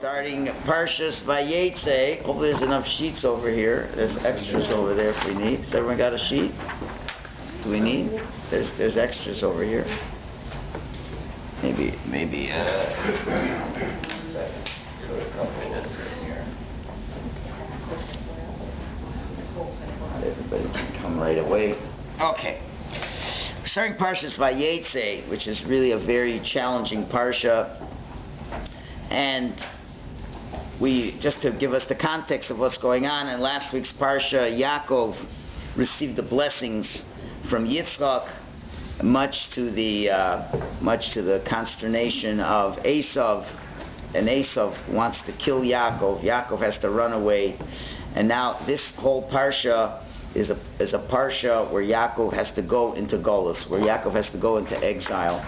Starting Parshas Vayetze. Hopefully there's enough sheets over here. There's extras over there if we need. Has everyone got a sheet? Do we need? There's extras over here. Maybe. Everybody can come right away. Okay. Starting Parshas Vayetze, which is really a very challenging parsha, and we, just to give us the context of what's going on, in last week's parsha, Yaakov received the blessings from Yitzchak, much to the consternation of Esav, and Esav wants to kill Yaakov. Yaakov has to run away, and now this whole parsha is a parsha where Yaakov has to go into Golus, where Yaakov has to go into exile.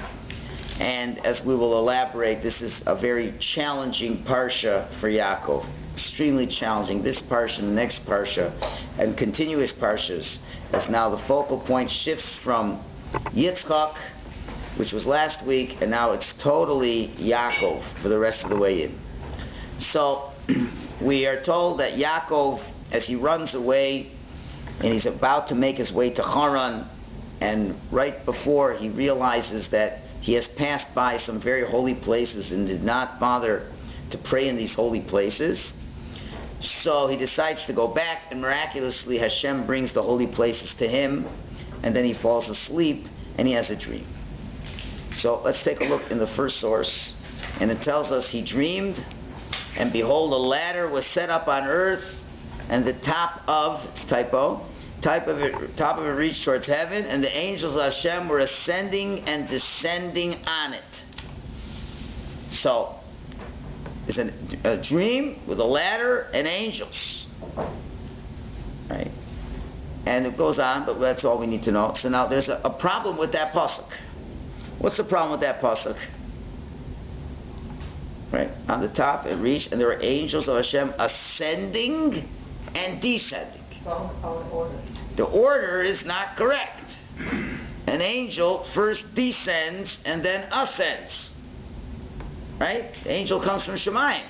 And as we will elaborate, this is a very challenging parsha for Yaakov. Extremely challenging. This parsha and the next parsha and continuous parshas, as now the focal point shifts from Yitzchak, which was last week, and now it's totally Yaakov for the rest of the way in. So we are told that Yaakov, as he runs away, and he's about to make his way to Haran, and right before he realizes that he has passed by some very holy places and did not bother to pray in these holy places, so he decides to go back, and miraculously Hashem brings the holy places to him, and then he falls asleep and he has a dream. So let's take a look in the first source, and it tells us he dreamed, and behold, a ladder was set up on earth, and the top of it reached towards heaven, and the angels of Hashem were ascending and descending on it. So it's a dream with a ladder and angels, right? And it goes on, but that's all we need to know. So now there's a problem with that pasuk. What's the problem with that pasuk? Right, on the top it reached, and there were angels of Hashem ascending and descending. The order is not correct. An angel first descends and then ascends. Right? The angel comes from Shemayim.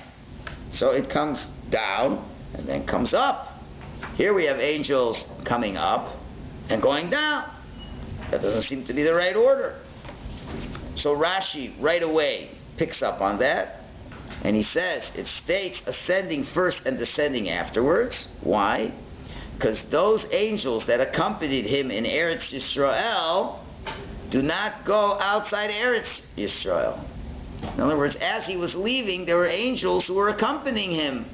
So it comes down and then comes up. Here we have angels coming up and going down. That doesn't seem to be the right order. So Rashi right away picks up on that, and he says it states ascending first and descending afterwards. Why? Because those angels that accompanied him in Eretz Yisrael do not go outside Eretz Yisrael. In other words, as he was leaving, there were angels who were accompanying him.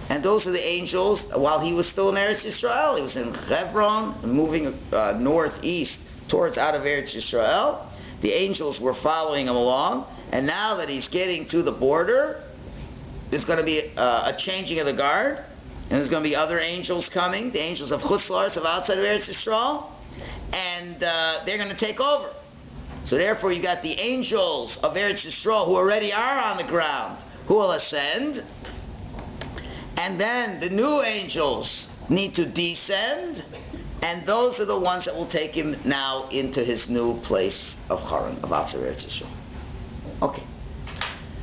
And those are the angels while he was still in Eretz Yisrael. He was in Hebron, moving northeast towards out of Eretz Yisrael. The angels were following him along. And now that he's getting to the border, there's going to be a changing of the guard. And there's going to be other angels coming, the angels of Chutz La'aretz, of outside of Eretz Yisrael, and they're going to take over. So therefore you got the angels of Eretz Yisrael who already are on the ground, who will ascend, and then the new angels need to descend, and those are the ones that will take him now into his new place of Haran, of outside Eretz Yisrael. Okay.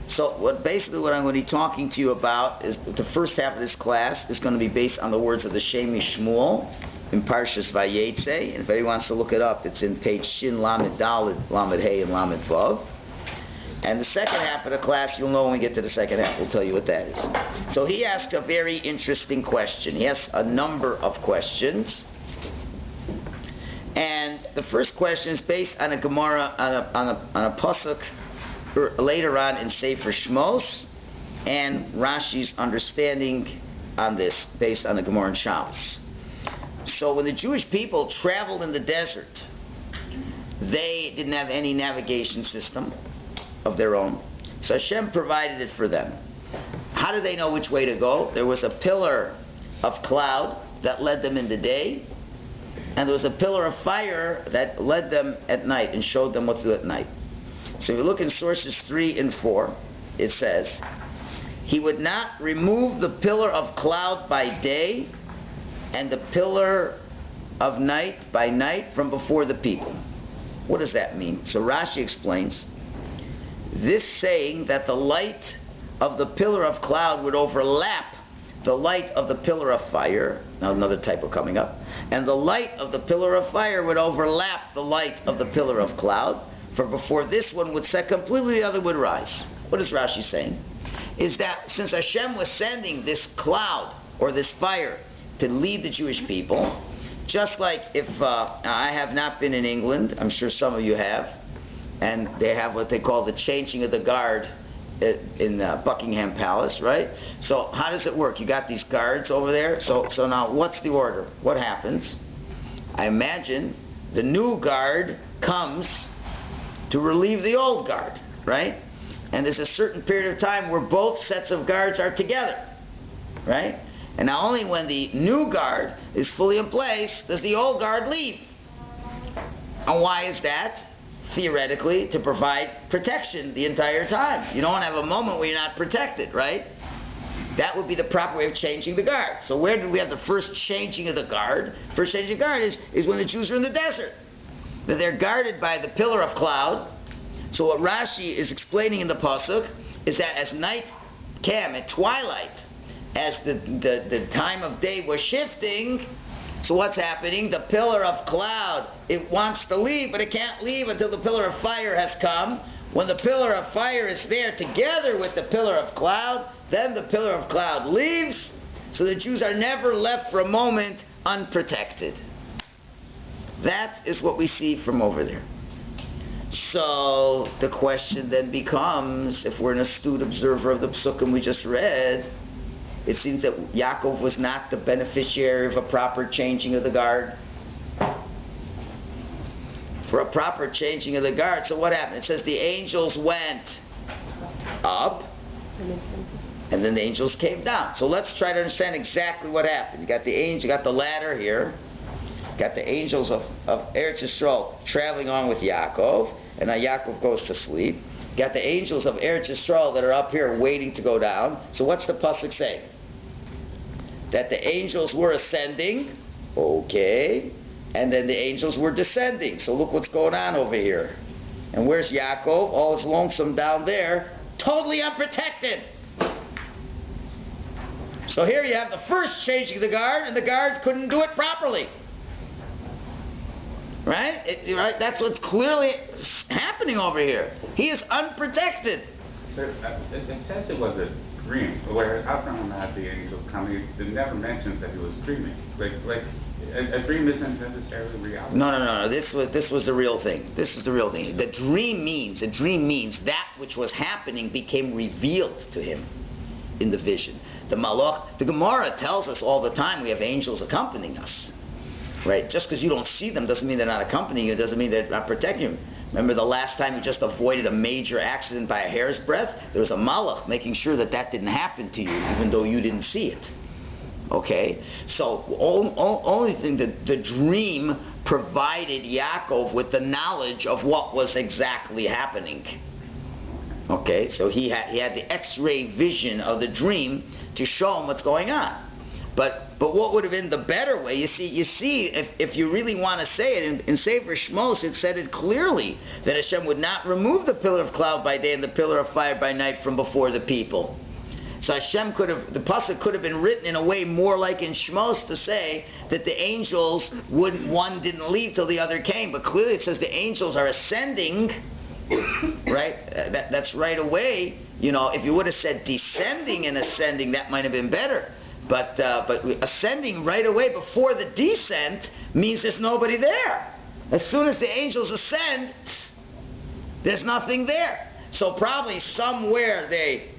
So what I'm going to be talking to you about is the first half of this class is going to be based on the words of the Shem Shmuel in Parshas Vayetze. And if anyone wants to look it up, it's in page Shin Lamed Daled, Lamed Hey, and Lamed Vav. And the second half of the class, you'll know when we get to the second half. We'll tell you what that is. So he asked a very interesting question. He has a number of questions. And the first question is based on a Gemara, on a pasuk later on in Sefer Shmos, and Rashi's understanding on this based on the Gemara in Shabbos. So when the Jewish people traveled in the desert, they didn't have any navigation system of their own. So Hashem provided it for them. How did they know which way to go? There was a pillar of cloud that led them in the day, and there was a pillar of fire that led them at night and showed them what to do at night. So if you look in sources 3 and 4, it says, he would not remove the pillar of cloud by day and the pillar of night by night from before the people. What does that mean? So Rashi explains, this saying that the light of the pillar of cloud would overlap the light of the pillar of fire. Now another typo coming up. And the light of the pillar of fire would overlap the light of the pillar of cloud. For before this one would set completely, the other would rise. What is Rashi saying? Is that since Hashem was sending this cloud or this fire to lead the Jewish people, just like if I have not been in England, I'm sure some of you have, and they have what they call the changing of the guard in Buckingham Palace, right? So how does it work? You got these guards over there. So now what's the order? What happens? I imagine the new guard comes to relieve the old guard, right? And there's a certain period of time where both sets of guards are together, right? And now only when the new guard is fully in place does the old guard leave. And why is that? Theoretically, to provide protection the entire time. You don't have a moment where you're not protected, right? That would be the proper way of changing the guard. So where did we have the first changing of the guard? First changing of the guard is when the Jews are in the desert. That they're guarded by the pillar of cloud. So what Rashi is explaining in the pasuk is that as night came, at twilight, as the time of day was shifting, so what's happening? The pillar of cloud, it wants to leave, but it can't leave until the pillar of fire has come. When the pillar of fire is there together with the pillar of cloud, then the pillar of cloud leaves, so the Jews are never left for a moment unprotected. That is what we see from over there. So the question then becomes, if we're an astute observer of the psukim we just read, it seems that Yaakov was not the beneficiary of a proper changing of the guard. For a proper changing of the guard, so what happened? It says the angels went up, and then the angels came down. So let's try to understand exactly what happened. You got the angel, you got the ladder here, got the angels of Eretz Yisrael traveling on with Yaakov, and now Yaakov goes to sleep. Got the angels of Eretz Yisrael that are up here waiting to go down. So what's the pasuk say? That the angels were ascending, okay, and then the angels were descending. So look what's going on over here. And where's Yaakov? All is lonesome down there, totally unprotected. So here you have the first changing of the guard, and the guard couldn't do it properly. Right? Right? That's what's clearly happening over here. He is unprotected. It says it was a dream, where Abraham had the angels coming. It never mentions that he was dreaming. Like a dream isn't necessarily reality. No. This was the real thing. This is the real thing. The dream means that which was happening became revealed to him in the vision. The Gemara tells us all the time we have angels accompanying us. Right? Just because you don't see them doesn't mean they're not accompanying you. It doesn't mean they're not protecting you. Remember the last time you just avoided a major accident by a hair's breadth? There was a malach making sure that didn't happen to you, even though you didn't see it. Okay? So only thing that the dream provided Yaakov with the knowledge of what was exactly happening. Okay? So he had the X-ray vision of the dream to show him what's going on. But what would have been the better way? You see, if you really want to say it, in Sefer Shmos, it said it clearly that Hashem would not remove the pillar of cloud by day and the pillar of fire by night from before the people. So the pasuk could have been written in a way more like in Shmos to say that the angels one didn't leave till the other came. But clearly it says the angels are ascending, right? That's right away. You know, if you would have said descending and ascending, that might have been better. But ascending right away before the descent means there's nobody there. As soon as the angels ascend, there's nothing there. So probably somewhere they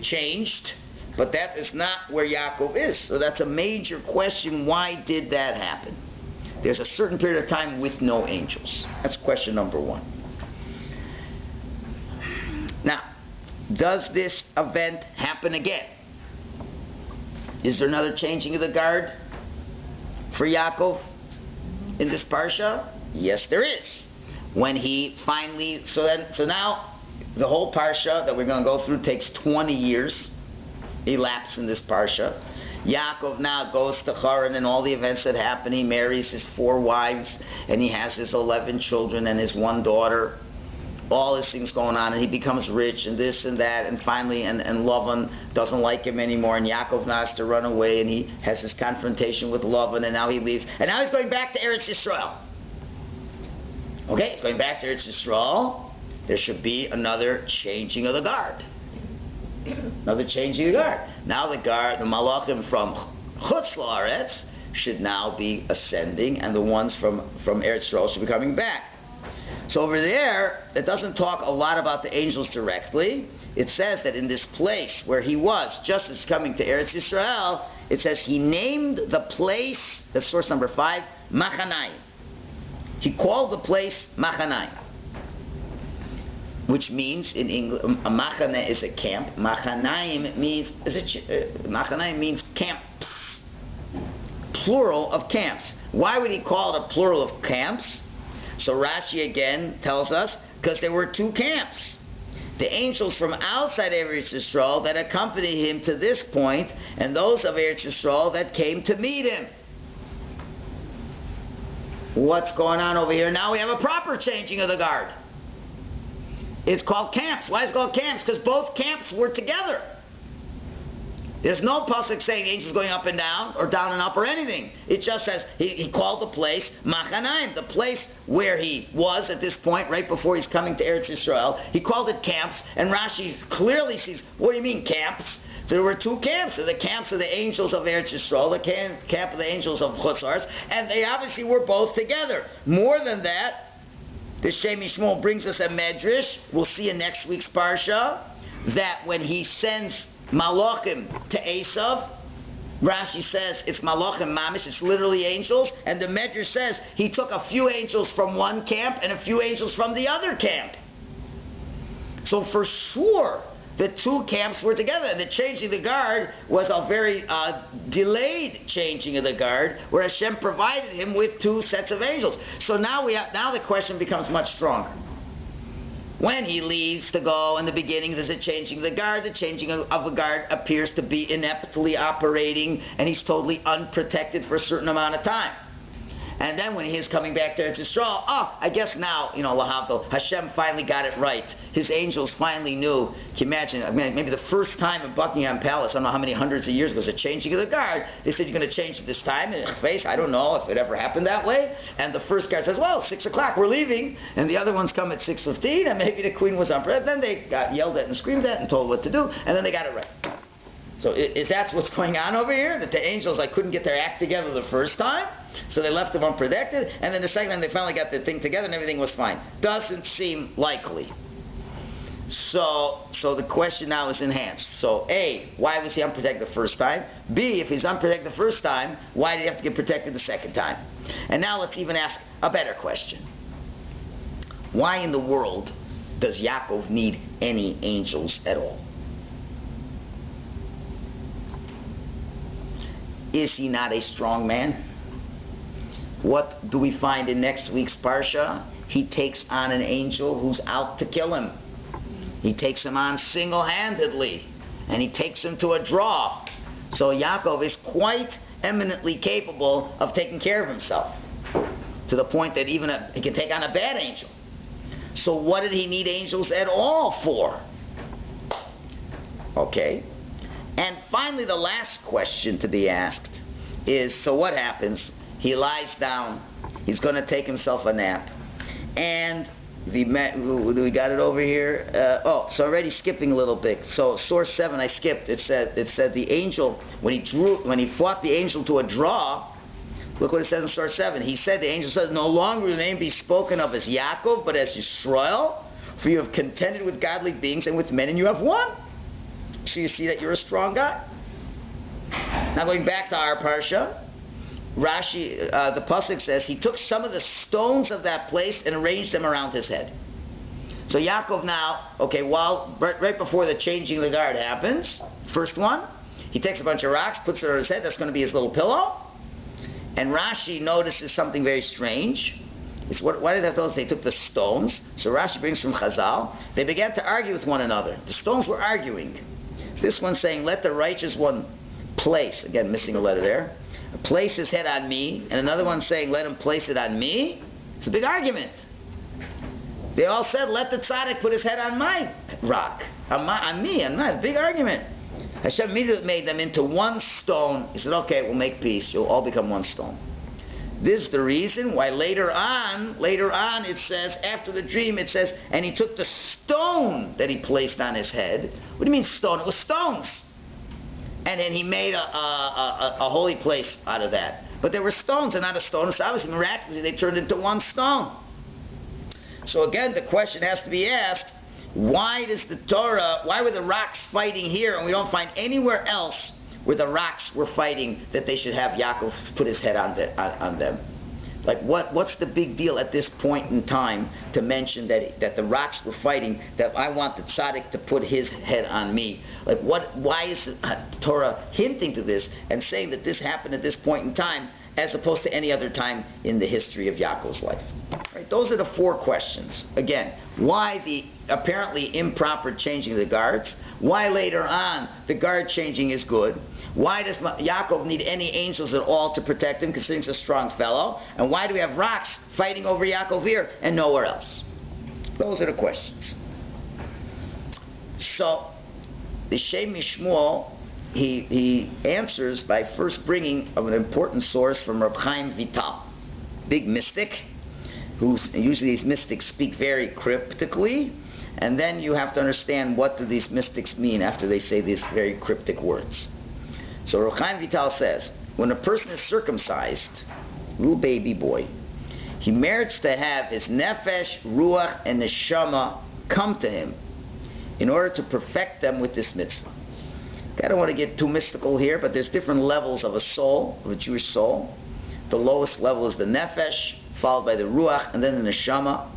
changed, but that is not where Yaakov is. So that's a major question. Why did that happen? There's a certain period of time with no angels. That's question number one. Now, does this event happen again? Is there another changing of the guard for Yaakov in this parsha? Yes, there is. When he finally, so now the whole parsha that we're going to go through takes 20 years elapse in this parsha. Yaakov now goes to Haran and all the events that happen. He marries his 4 wives and he has his 11 children and his 1 daughter. all his things going on, and he becomes rich, and this and that, and finally, and Lavan doesn't like him anymore, and Yaakov now has to run away, and he has this confrontation with Lavan, and now he leaves, and now he's going back to Eretz Yisrael. Okay, he's going back to Eretz Yisrael. There should be another changing of the guard. Another changing of the guard. Now the Malachim from Chutz La'aretz should now be ascending, and the ones from Eretz Yisrael should be coming back. So over there, it doesn't talk a lot about the angels directly. It says that in this place where he was, just as coming to Eretz Yisrael, it says he named the place, that's source number 5, Machanayim. He called the place Machanayim, which means in English, a machane is a camp. Machanayim means Machanayim means camps, plural of camps. Why would he call it a plural of camps? So Rashi again tells us, because there were 2 camps. The angels from outside Eretz Yisrael that accompanied him to this point, and those of Eretz Yisrael that came to meet him. What's going on over here? Now we have a proper changing of the guard. It's called camps. Why is it called camps? Because both camps were together. There's no pasuk saying angels going up and down, or down and up, or anything. It just says he called the place Machanayim, the place where he was at this point, right before he's coming to Eretz Yisrael. He called it camps, and Rashi clearly sees, what do you mean camps? So there were 2 camps. So the camps of the angels of Eretz Yisrael, the camp of the angels of Chutz La'aretz, and they obviously were both together. More than that, the Shem Yishmol brings us a medrash. We'll see in next week's parsha that when he sends Malachim to Esav, Rashi says it's Malachim Mamish, it's literally angels, and the medrash says he took a few angels from one camp and a few angels from the other camp. So for sure, the 2 camps were together, and the changing of the guard was a very delayed changing of the guard, where Hashem provided him with 2 sets of angels. So now the question becomes much stronger. When he leaves to go, in the beginning there's a changing of the guard. The changing of the guard appears to be ineptly operating, and he's totally unprotected for a certain amount of time. And then when he is coming back to Eretz Yisrael, I guess now, Lahavdil, Hashem finally got it right. His angels finally knew. Can you imagine, maybe the first time in Buckingham Palace, I don't know how many hundreds of years ago, was a changing of the guard. They said, you're going to change it this time, and face, I don't know if it ever happened that way. And the first guard says, well, 6 o'clock, we're leaving. And the other ones come at 6:15, and maybe the queen was on prayer. Then they got yelled at and screamed at and told what to do, and then they got it right. So is that what's going on over here? That the angels couldn't get their act together the first time, so they left them unprotected, and then the second time they finally got the thing together and everything was fine. Doesn't seem likely. So the question now is enhanced. So A, why was he unprotected the first time? B, if he's unprotected the first time, why did he have to get protected the second time? And now let's even ask a better question. Why in the world does Yaakov need any angels at all? Is he not a strong man? What do we find in next week's parsha? He takes on an angel who's out to kill him. He takes him on single-handedly, and he takes him to a draw. So Yaakov is quite eminently capable of taking care of himself, to the point that even he can take on a bad angel. So what did he need angels at all for? Okay. And finally, the last question to be asked is, so what happens? He lies down. He's going to take himself a nap. And we got it over here. So already skipping a little bit. So source 7, I skipped. It said the angel, when he fought the angel to a draw, look what it says in source 7. He said, the angel says, no longer will your name be spoken of as Yaakov, but as Yisrael, for you have contended with godly beings and with men, and you have won. So you see that you're a strong guy. Now going back to our parsha, Rashi, the pasuk says, he took some of the stones of that place and arranged them around his head. So Yaakov now, right before the changing of the guard happens, first one, he takes a bunch of rocks, puts it on his head, that's going to be his little pillow. And Rashi notices something very strange. Why did they tell us they took the stones? So Rashi brings from Chazal, they began to argue with one another. The stones were arguing. This one saying, let the righteous one place, again missing a letter there, place his head on me, and another one saying, let him place it on me. It's a big argument. They all said, let the tzaddik put his head on my rock, on my big argument. Hashem immediately made them into one stone. He said, okay, we'll make peace. You'll all become one stone. This is the reason why later on it says, after the dream it says, and he took the stone that he placed on his head. What do you mean stone? It was stones. And then he made a holy place out of that. But there were stones and not a stone. So obviously miraculously they turned into one stone. So again, the question has to be asked, why were the rocks fighting here and we don't find anywhere else where the rocks were fighting that they should have Yaakov put his head on them? Like what's the big deal at this point in time to mention that the rocks were fighting, that I want the tzaddik to put his head on me? Like why is the Torah hinting to this and saying that this happened at this point in time as opposed to any other time in the history of Yaakov's life? Right, those are the four questions. Again, why the apparently improper changing of the guards? Why later on the guard changing is good? Why does Yaakov need any angels at all to protect him, considering he's a strong fellow? And why do we have rocks fighting over Yaakov here and nowhere else? Those are the questions. So the Shem Mishmuel, he answers by first bringing an important source from Reb Chaim Vital, big mystic, usually these mystics speak very cryptically, and then you have to understand what do these mystics mean after they say these very cryptic words. So Reb Chaim Vital says, when a person is circumcised, little baby boy, he merits to have his nefesh, ruach, and neshama come to him in order to perfect them with this mitzvah. I don't want to get too mystical here, but there's different levels of a soul, of a Jewish soul. The lowest level is the nefesh, followed by the ruach, and then the neshama.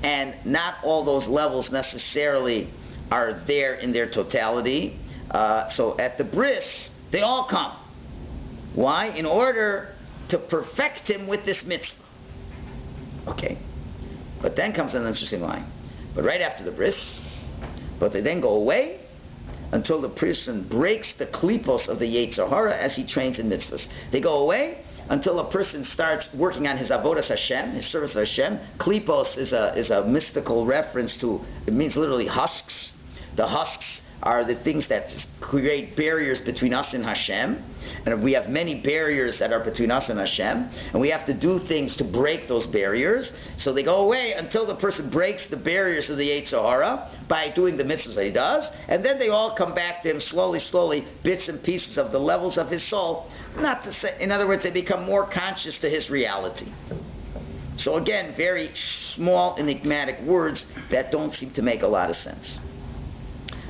And not all those levels necessarily are there in their totality. So at the bris, they all come. Why? In order to perfect him with this mitzvah. Okay. But then comes an interesting line. But right after the bris, but they then go away until the person breaks the klipos of the Yetzer Hara as he trains in mitzvahs. They go away until a person starts working on his avodas Hashem, his service of Hashem. Klipos is a mystical reference to, it means literally husks. The husks are the things that create barriers between us and Hashem. And we have many barriers that are between us and Hashem. And we have to do things to break those barriers. So they go away until the person breaks the barriers of the Yetzer Hara by doing the mitzvahs that he does. And then they all come back to him slowly, bits and pieces of the levels of his soul. Not to say, in other words, they become more conscious to his reality. So again, very small, enigmatic words that don't seem to make a lot of sense.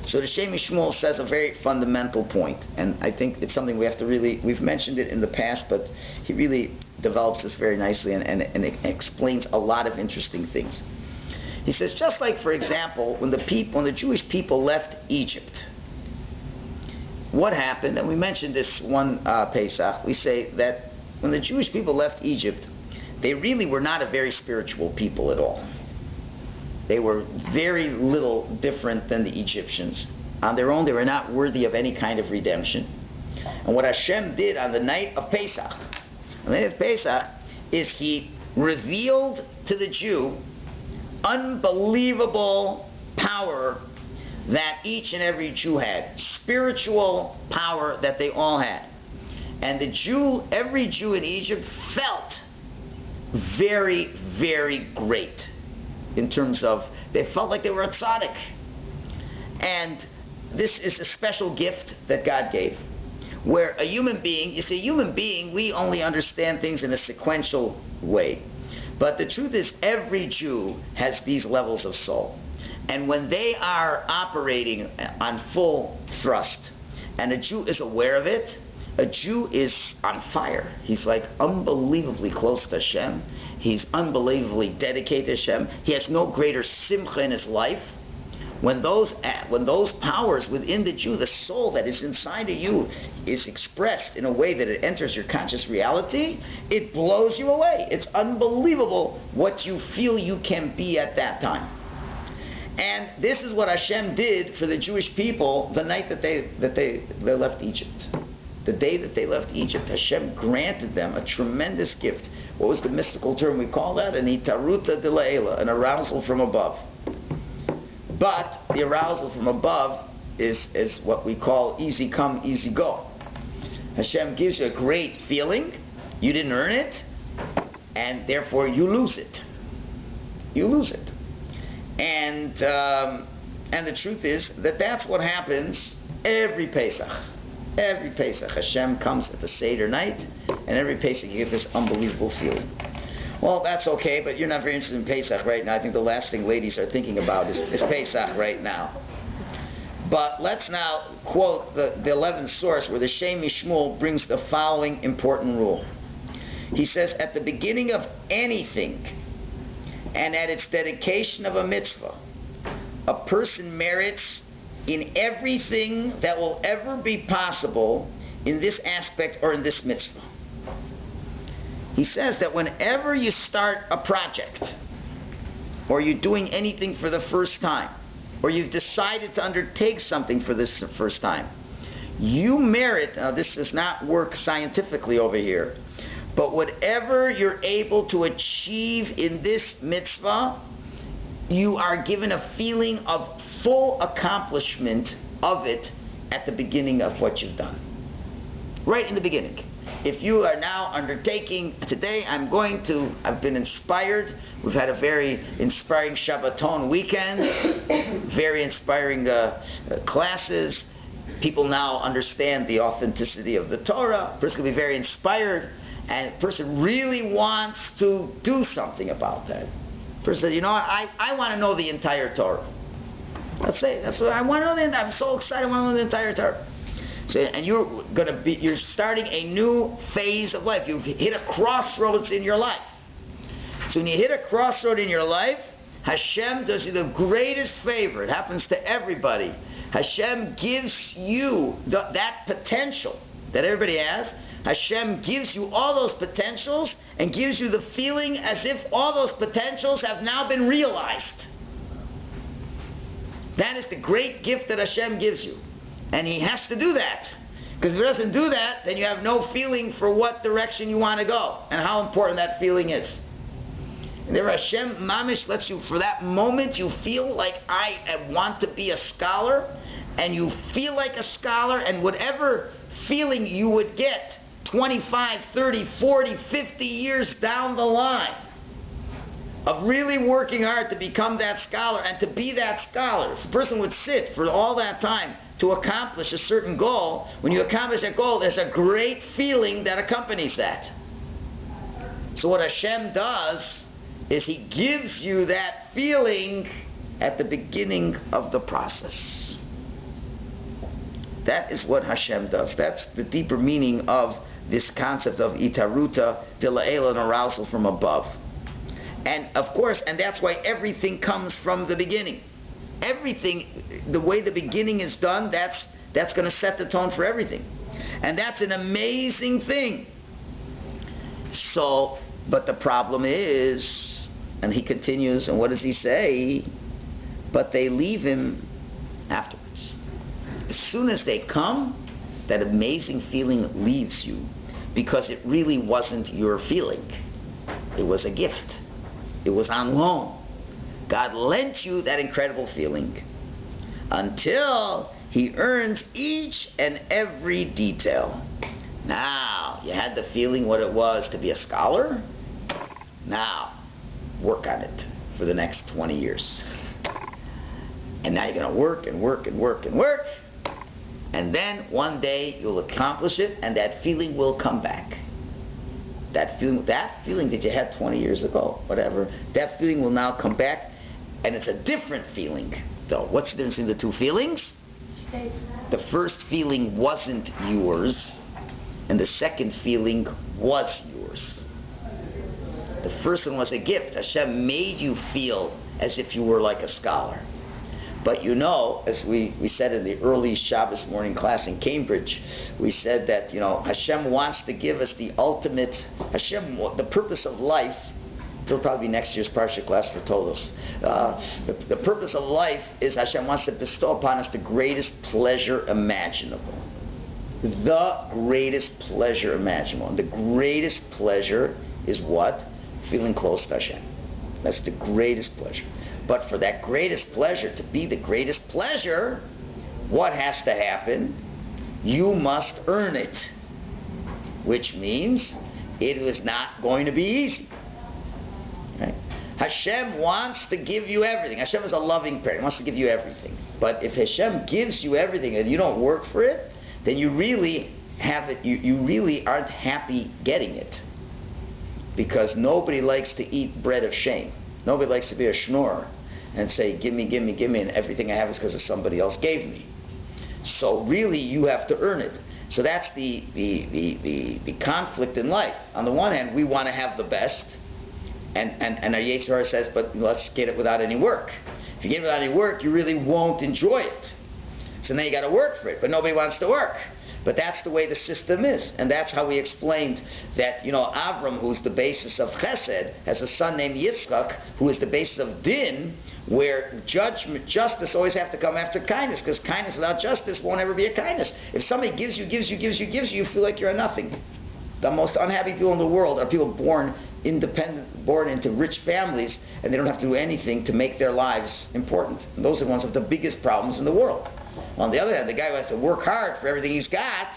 So the Shem Mishmuel says a very fundamental point, and I think it's something we have to really, we've mentioned it in the past, but he really develops this very nicely and it explains a lot of interesting things. He says, just like, for example, when the Jewish people left Egypt, what happened, and we mentioned this one Pesach, we say that when the Jewish people left Egypt, they really were not a very spiritual people at all. They were very little different than the Egyptians. On their own, they were not worthy of any kind of redemption. And what Hashem did on the night of Pesach, is he revealed to the Jew unbelievable power that each and every Jew had. Spiritual power that they all had. And every Jew in Egypt felt very, very great. In terms of, they felt like they were a tzaddik. And this is a special gift that God gave. Where a human being, we only understand things in a sequential way. But the truth is, every Jew has these levels of soul. And when they are operating on full thrust, and a Jew is aware of it, a Jew is on fire. He's like unbelievably close to Hashem. He's unbelievably dedicated to Hashem. He has no greater simcha in his life. When those powers within the Jew, the soul that is inside of you, is expressed in a way that it enters your conscious reality, it blows you away. It's unbelievable what you feel you can be at that time. And this is what Hashem did for the Jewish people the night that they left Egypt. the day that they left Egypt, Hashem granted them a tremendous gift. What was the mystical term we call that? An itaruta de la'ela, an arousal from above. But the arousal from above is what we call easy come, easy go. Hashem gives you a great feeling, you didn't earn it, and therefore you lose it. You lose it. And the truth is that that's what happens every Pesach. Every Pesach, Hashem comes at the Seder night, and every Pesach you get this unbelievable feeling. Well, that's okay, but you're not very interested in Pesach right now. I think the last thing ladies are thinking about is Pesach right now. But let's now quote the 11th source where the Shem Mishmuel brings the following important rule. He says, at the beginning of anything, and at its dedication of a mitzvah, a person merits in everything that will ever be possible in this aspect or in this mitzvah. He says that whenever you start a project, or you're doing anything for the first time, or you've decided to undertake something for this first time, you merit, now this does not work scientifically over here, but whatever you're able to achieve in this mitzvah, you are given a feeling of full accomplishment of it at the beginning of what you've done. Right in the beginning. If you are now undertaking, today I've been inspired. We've had a very inspiring Shabbaton weekend, very inspiring classes. People now understand the authenticity of the Torah. A person can be very inspired, and a person really wants to do something about that. A person says, you know what, I want to know the entire Torah. Let's say, that's what I want to know. I'm so excited, I want to know the entire Torah. So, and you're starting a new phase of life. You've hit a crossroads in your life. So when you hit a crossroad in your life, Hashem does you the greatest favor. It happens to everybody. Hashem gives you that potential that everybody has. Hashem gives you all those potentials and gives you the feeling as if all those potentials have now been realized. That is the great gift that Hashem gives you. And He has to do that. Because if He doesn't do that, then you have no feeling for what direction you want to go and how important that feeling is. And there Hashem Mamish lets you, for that moment, you feel like I want to be a scholar, and you feel like a scholar, and whatever feeling you would get 25, 30, 40, 50 years down the line of really working hard to become that scholar and to be that scholar. If a person would sit for all that time to accomplish a certain goal, when you accomplish that goal, there's a great feeling that accompanies that. So what Hashem does is He gives you that feeling at the beginning of the process. That is what Hashem does. That's the deeper meaning of this concept of itaruta de la'ela, an arousal from above. And of course, and that's why everything comes from the beginning. Everything, the way the beginning is done, that's going to set the tone for everything. And that's an amazing thing. So, but the problem is, and he continues, and what does he say? But they leave him afterwards. As soon as they come, that amazing feeling leaves you, because it really wasn't your feeling. It was a gift. It was on loan. God lent you that incredible feeling until He earns each and every detail. Now, you had the feeling what it was to be a scholar. Now, work on it for the next 20 years. And now you're going to work and work and work and work. And then one day you'll accomplish it, and that feeling will come back. That feeling that you had 20 years ago, whatever, that feeling will now come back, and it's a different feeling, though. What's the difference between the two feelings? The first feeling wasn't yours, and the second feeling was yours. The first one was a gift. Hashem made you feel as if you were like a scholar. But you know, as we said in the early Shabbos morning class in Cambridge, we said that, Hashem wants to give us the ultimate, the purpose of life. It'll probably be next year's Parsha class for Tolos. The purpose of life is Hashem wants to bestow upon us the greatest pleasure imaginable. the greatest pleasure imaginable. And the greatest pleasure is what? Feeling close to Hashem. That's the greatest pleasure. But for that greatest pleasure to be the greatest pleasure, what has to happen? You must earn it. Which means it is not going to be easy. Right? Hashem wants to give you everything. Hashem is a loving parent. He wants to give you everything. But if Hashem gives you everything and you don't work for it, then you really have it. You really aren't happy getting it. Because nobody likes to eat bread of shame. Nobody likes to be a schnorrer and say, give me, and everything I have is because somebody else gave me. So really, you have to earn it. So that's the conflict in life. On the one hand, we want to have the best, and our Yetzer Hara says, but let's get it without any work. If you get it without any work, you really won't enjoy it. So now you got to work for it, but nobody wants to work. But that's the way the system is, and that's how we explained that, Avram, who's the basis of Chesed, has a son named Yitzchak, who is the basis of Din, where justice always have to come after kindness, because kindness without justice won't ever be a kindness. If somebody gives you, you feel like you're a nothing. The most unhappy people in the world are people born independent, born into rich families, and they don't have to do anything to make their lives important. And those are the ones with the biggest problems in the world. On the other hand, the guy who has to work hard for everything he's got,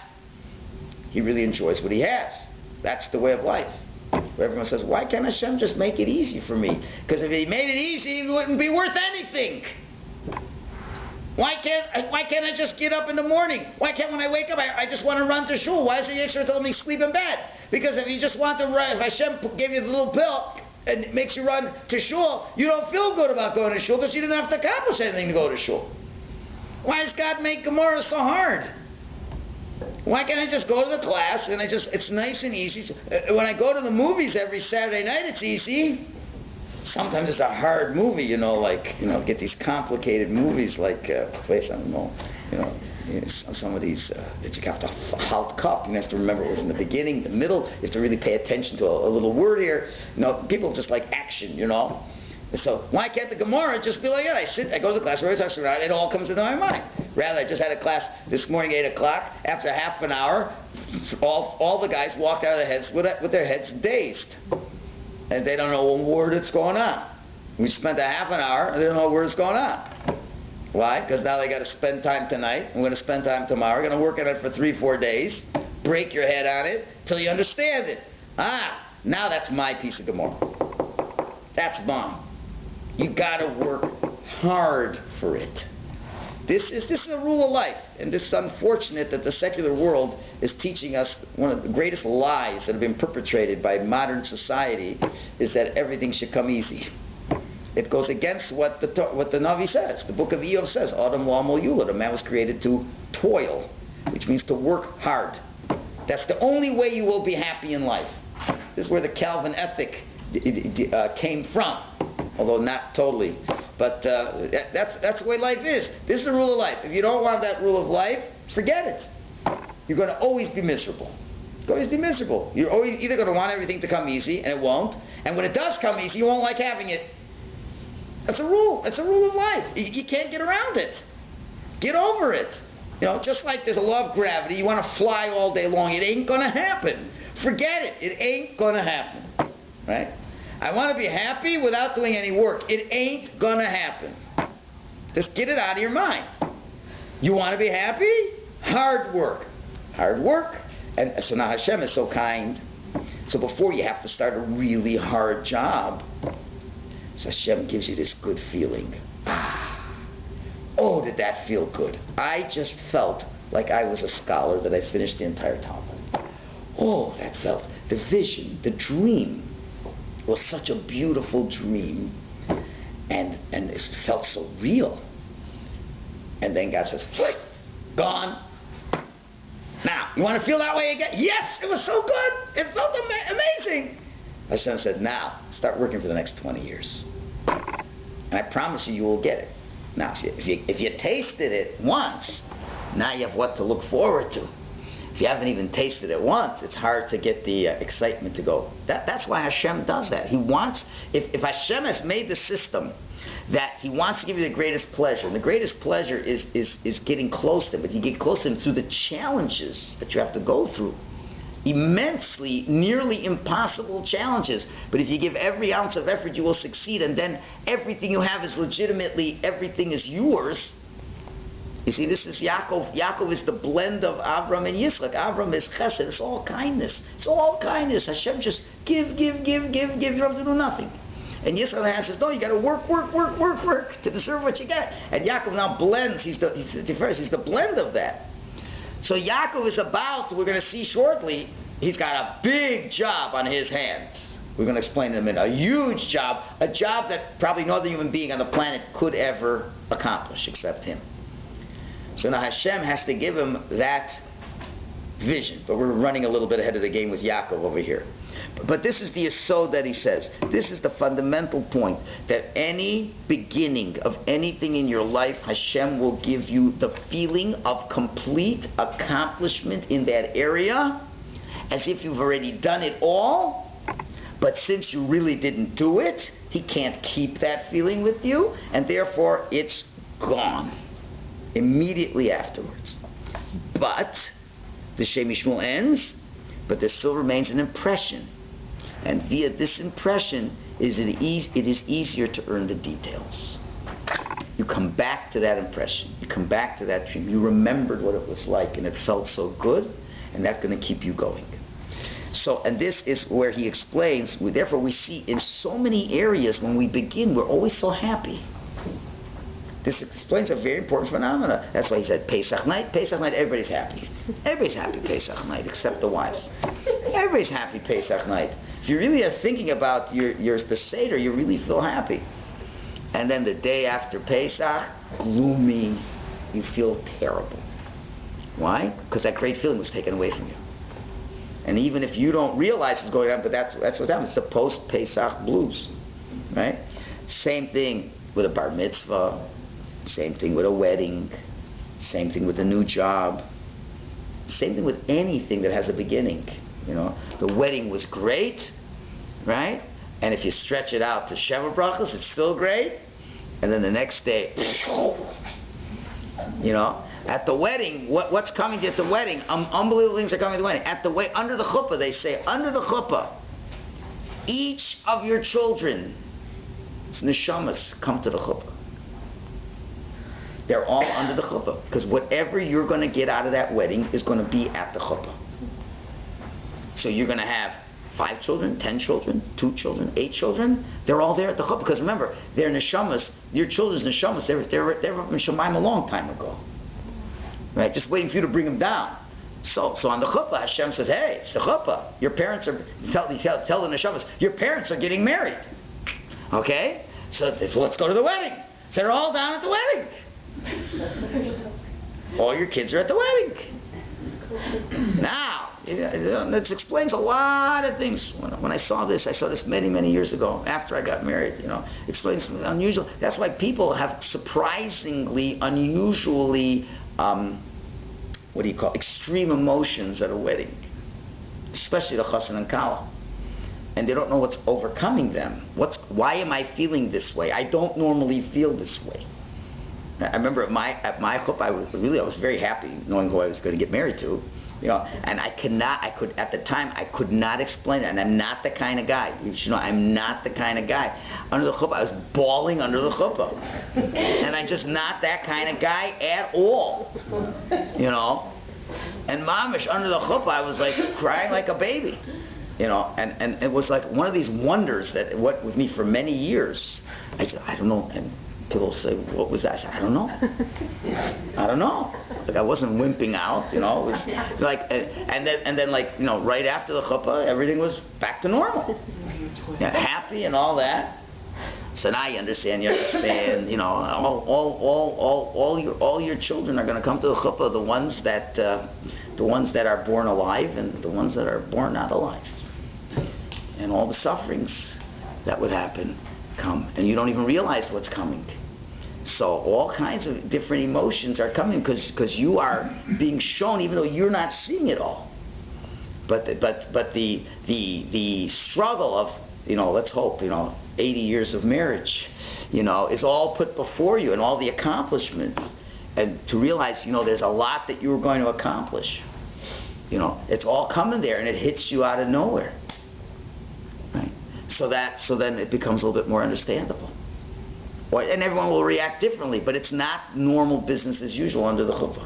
he really enjoys what he has. That's the way of life. Where everyone says, why can't Hashem just make it easy for me? Because if he made it easy, it wouldn't be worth anything. Why can't I just get up in the morning? Why can't when I wake up, I just want to run to Shul? Why is the Yetzer Hara telling me sleep in bed? Because if you just want to run, if Hashem gave you the little pill and it makes you run to Shul, you don't feel good about going to Shul because you didn't have to accomplish anything to go to Shul. Why does God make Gemara so hard? Why can't I just go to the class and it's nice and easy? When I go to the movies every Saturday night, it's easy. Sometimes it's a hard movie, get these complicated movies like, some of these that you have to halt cup. You have to remember it was in the beginning, the middle. You have to really pay attention to a little word here. People just like action, So why can't the Gemara just be like that? I go to the class, it all comes into my mind. Rather, I just had a class this morning, 8 o'clock. After half an hour, all the guys walked out of their heads with their heads dazed. And they don't know a word that's going on. We spent a half an hour, and they don't know a word that's going on. Why? Because now they got to spend time tonight. We're going to spend time tomorrow. We're going to work on it for 3-4 days. Break your head on it till you understand it. Now that's my piece of Gemara. That's mine. You got to work hard for it. This is a rule of life, and this is unfortunate that the secular world is teaching us one of the greatest lies that have been perpetrated by modern society is that everything should come easy. It goes against what the Navi says. The book of Eov says, Adam Lamol Yulad, a man was created to toil, which means to work hard. That's the only way you will be happy in life. This is where the Calvin ethic came from. Although not totally, but that's the way life is. This is the rule of life. If you don't want that rule of life, forget it. You're going to always be miserable. Always be miserable. You're always either going to want everything to come easy, and it won't. And when it does come easy, you won't like having it. That's a rule. That's a rule of life. You can't get around it. Get over it. Just like there's a law of gravity. You want to fly all day long. It ain't going to happen. Forget it. It ain't going to happen. Right? I want to be happy without doing any work. It ain't going to happen. Just get it out of your mind. You want to be happy? Hard work. Hard work. And so now Hashem is so kind. So before you have to start a really hard job, so Hashem gives you this good feeling. Oh, did that feel good. I just felt like I was a scholar, that I finished the entire Talmud. Oh, that felt the vision, the dream. It was such a beautiful dream, and it felt so real. And then God says, flick, gone. Now, you want to feel that way again? Yes, it was so good. It felt amazing. Hashem said, now, start working for the next 20 years. And I promise you will get it. Now, if you tasted it once, now you have what to look forward to. if you haven't even tasted it once, it's hard to get the excitement to go. That's why Hashem does that. He wants, if Hashem has made the system that He wants to give you the greatest pleasure, and the greatest pleasure is getting close to Him, but you get close to Him through the challenges that you have to go through. Immensely, nearly impossible challenges. But if you give every ounce of effort, you will succeed, and then everything you have is legitimately, everything is yours. You see, this is Yaakov. Yaakov is the blend of Avram and Yitzchak. Avram is chesed. It's all kindness. It's all kindness. Hashem just give. You don't have to do nothing. And Yitzchak says, no, you got to work to deserve what you get. And Yaakov now blends. He's the blend of that. So Yaakov is about, we're going to see shortly, he's got a big job on his hands. We're going to explain in a minute. A huge job. A job that probably no other human being on the planet could ever accomplish except him. So now Hashem has to give him that vision. But we're running a little bit ahead of the game with Yaakov over here. But this is the yesod that he says. This is the fundamental point, that any beginning of anything in your life, Hashem will give you the feeling of complete accomplishment in that area, as if you've already done it all. But since you really didn't do it, He can't keep that feeling with you, and therefore it's gone immediately afterwards. But the Shem Yishmul ends, but there still remains an impression. And via this impression, it is easier to earn the details. You come back to that impression. You come back to that dream. You remembered what it was like, and it felt so good, and that's going to keep you going. So, and this is where he explains, therefore we see in so many areas when we begin, we're always so happy. This explains a very important phenomenon. That's why he said Pesach night, everybody's happy. Everybody's happy Pesach night, except the wives. Everybody's happy Pesach night. If you really are thinking about the Seder, you really feel happy. And then the day after Pesach, gloomy, you feel terrible. Why? Because that great feeling was taken away from you. And even if you don't realize it's going on, but that's what happens. It's the post-Pesach blues. Right? Same thing with a bar mitzvah. Same thing with a wedding. Same thing with a new job. Same thing with anything that has a beginning. You know, the wedding was great, right? And if you stretch it out to Sheva Brachos, it's still great. And then the next day, you know, at the wedding, what's coming at the wedding? Unbelievable things are coming at the wedding. Under the chuppah, they say, under the chuppah, each of your children, it's neshamas, come to the chuppah. They're all under the chuppah, because whatever you're going to get out of that wedding is going to be at the chuppah. So you're going to have 5 children, 10 children, 2 children, 8 children. They're all there at the chuppah, because remember, they're neshamas. Your children's neshamas. They were in Shemaim a long time ago, right? Just waiting for you to bring them down. So on the chuppah, Hashem says, "Hey, it's the chuppah. Your parents are tell the neshamas. Your parents are getting married. Okay, so let's go to the wedding. So they're all down at the wedding." All your kids are at the wedding. Now, this explains a lot of things. When I saw this many, many years ago, after I got married, you know, explains something unusual. That's why people have surprisingly, unusually, extreme emotions at a wedding. Especially the chassan and kala. And they don't know what's overcoming them. Why am I feeling this way? I don't normally feel this way. I remember at my chuppah, I was very happy knowing who I was going to get married to, you know, and I could not explain it, and I'm not the kind of guy. You should know, I'm not the kind of guy. Under the chuppah, I was bawling under the chuppah, and I'm just not that kind of guy at all, you know. And mamish under the chuppah, I was like crying like a baby, you know, and it was like one of these wonders that went with me for many years. I said, I don't know. And people say, what was that? I said, I don't know. Like I wasn't wimping out, you know. It was like, and then like, you know, right after the chuppah, everything was back to normal. Yeah, happy and all that. So now you understand, you know, all your children are going to come to the chuppah, the ones that are born alive and the ones that are born not alive. And all the sufferings that would happen come, and you don't even realize what's coming. So all kinds of different emotions are coming because you are being shown, even though you're not seeing it all. But the struggle of, let's hope, 80 years of marriage, is all put before you, and all the accomplishments, and to realize, there's a lot that you were going to accomplish. It's all coming there, and it hits you out of nowhere. Right? So then it becomes a little bit more understandable. And everyone will react differently, but it's not normal business as usual under the chuppah.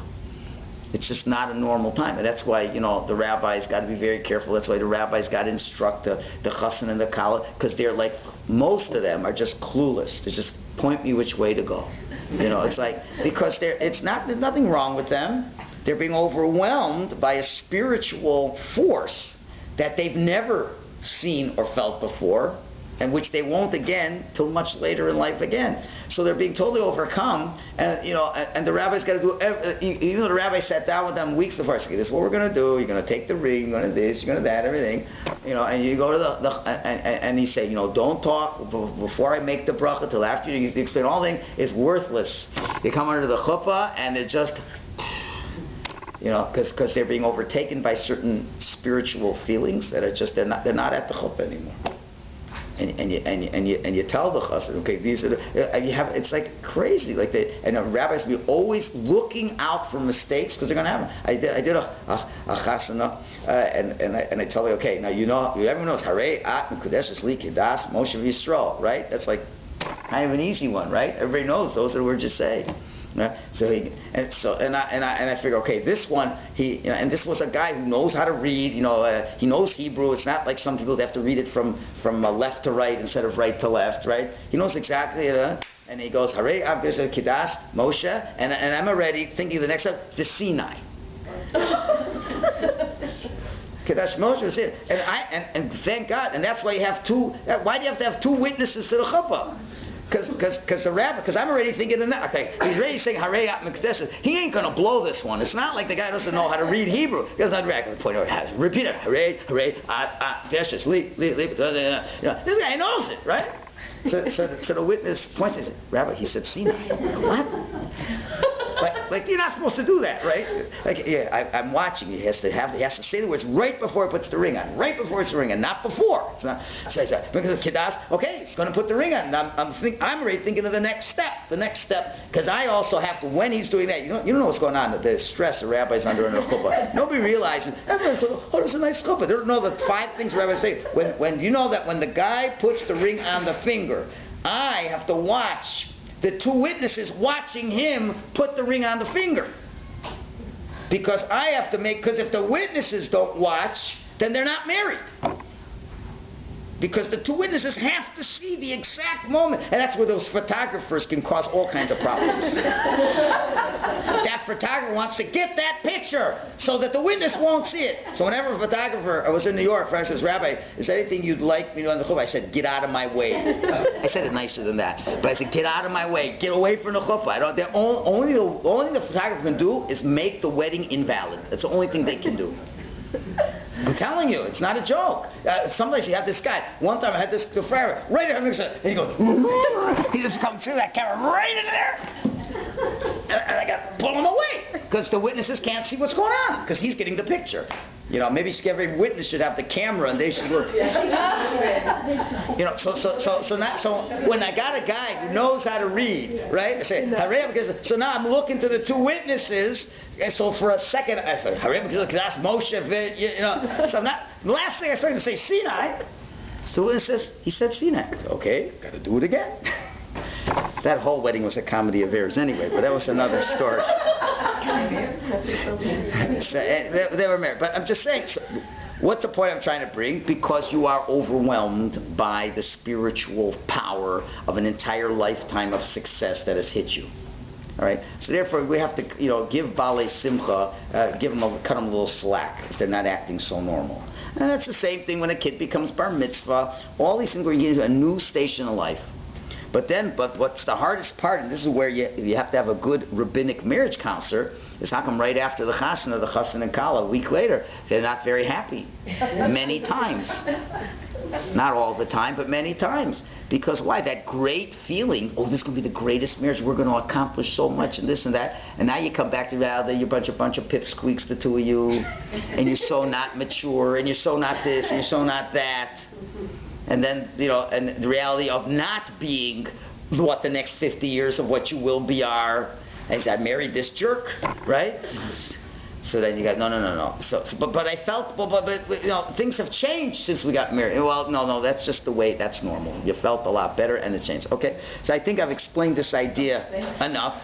It's just not a normal time. And that's why, the rabbis got to be very careful. That's why the rabbis got to instruct the chassan and the kala, because they're like, most of them are just clueless. They just point me which way to go. It's like, because there's nothing wrong with them. They're being overwhelmed by a spiritual force that they've never seen or felt before, and which they won't again till much later in life again. So they're being totally overcome, and and the rabbi's got to do. Even though the rabbi sat down with them weeks before, say, "This is what we're going to do. You're going to take the ring. You're going to this. You're going to that. Everything." And you go to and he say, "Don't talk before I make the bracha till after you explain all things." Is worthless. They come under the chuppah and they're just. Because they're being overtaken by certain spiritual feelings that are just they're not at the chuppah anymore. And you tell the chassan, okay, these are it's like crazy, like the rabbis be always looking out for mistakes because they're going to have them. I did a chasana, and I tell you, okay, now everyone knows Harei At Mekudeshes Li Kedas Moshe Yisrael, right? That's like kind of an easy one, right? Everybody knows those are the words you say. I figure, okay, this one and this was a guy who knows how to read. He knows Hebrew. It's not like some people have to read it from left to right instead of right to left, right? He knows exactly it. And he goes, Harei Abdes Kedas Moshe, and I'm already thinking of the next step, the Sinai. Kedash Moshe was it, and thank God, and that's why you have two. Why do you have to have two witnesses to the chuppah? Because the rabbi, because I'm already thinking of that. Okay, he's already saying Harei At Mekudeshes. He ain't going to blow this one. It's not like the guy doesn't know how to read Hebrew. He doesn't have to point out. Repeat it. Harei At Mekudeshes. This guy knows it, right? So the witness points and says, Rabbi, he said Sinai. What? Like you're not supposed to do that, right? Like, I'm watching. He has to say the words right before he puts the ring on. Right before it's the ring on, not before. It's not. So because of Kedas, okay, he's going to put the ring on. I'm already thinking of the next step. Because I also have to, when he's doing that, you don't know what's going on. The stress the rabbi's under the chuppah. Nobody realizes. Everybody says, oh, there's a nice chuppah. They don't know the 5 things the rabbis say. When you know that when the guy puts the ring on the finger, I have to watch the 2 witnesses watching him put the ring on the finger. Because I have to because if the witnesses don't watch, then they're not married. Because the 2 witnesses have to see the exact moment. And that's where those photographers can cause all kinds of problems. That photographer wants to get that picture so that the witness won't see it. So whenever a photographer, I was in New York, I says, Rabbi, is there anything you'd like me to do on the chuppah? I said, get out of my way. I said it nicer than that. But I said, get out of my way. Get away from the chuppah. Only the photographer can do is make the wedding invalid. That's the only thing they can do. I'm telling you, it's not a joke. Sometimes you have this guy. One time I had this forever, right in the and he goes, he just comes through that camera right in there. And I got to pull him away because the witnesses can't see what's going on because he's getting the picture. Maybe every witness should have the camera and they should look. So when I got a guy who knows how to read, right? I say, so now I'm looking to the 2 witnesses. And so for a second, I said, because that's Moshe, So I'm not, the last thing I started to say, Sinai. So it says, he said Sinai. I said, okay, got to do it again. That whole wedding was a comedy of errors anyway, but that was another story. So, they were married. But I'm just saying, what's the point I'm trying to bring? Because you are overwhelmed by the spiritual power of an entire lifetime of success that has hit you. All right. So therefore, we have to, give Balei Simcha, cut them a little slack if they're not acting so normal. And that's the same thing when a kid becomes bar mitzvah. All these things, we're getting into a new station of life. But what's the hardest part, and this is where you have to have a good rabbinic marriage counselor, is how come right after the chassan and kala, a week later, they're not very happy, many times. Not all the time, but many times. Because why? That great feeling, oh, this is going to be the greatest marriage, we're going to accomplish so much and this and that. And now you come back to reality, you're a bunch of pipsqueaks, the two of you, and you're so not mature, and you're so not this, and you're so not that. And then, and the reality of not being what the next 50 years of what you will be are. As I married this jerk, right? So then you got no. So, but I felt, but things have changed since we got married. Well, no, that's just the way. That's normal. You felt a lot better, and it changed. Okay. So I think I've explained this idea enough.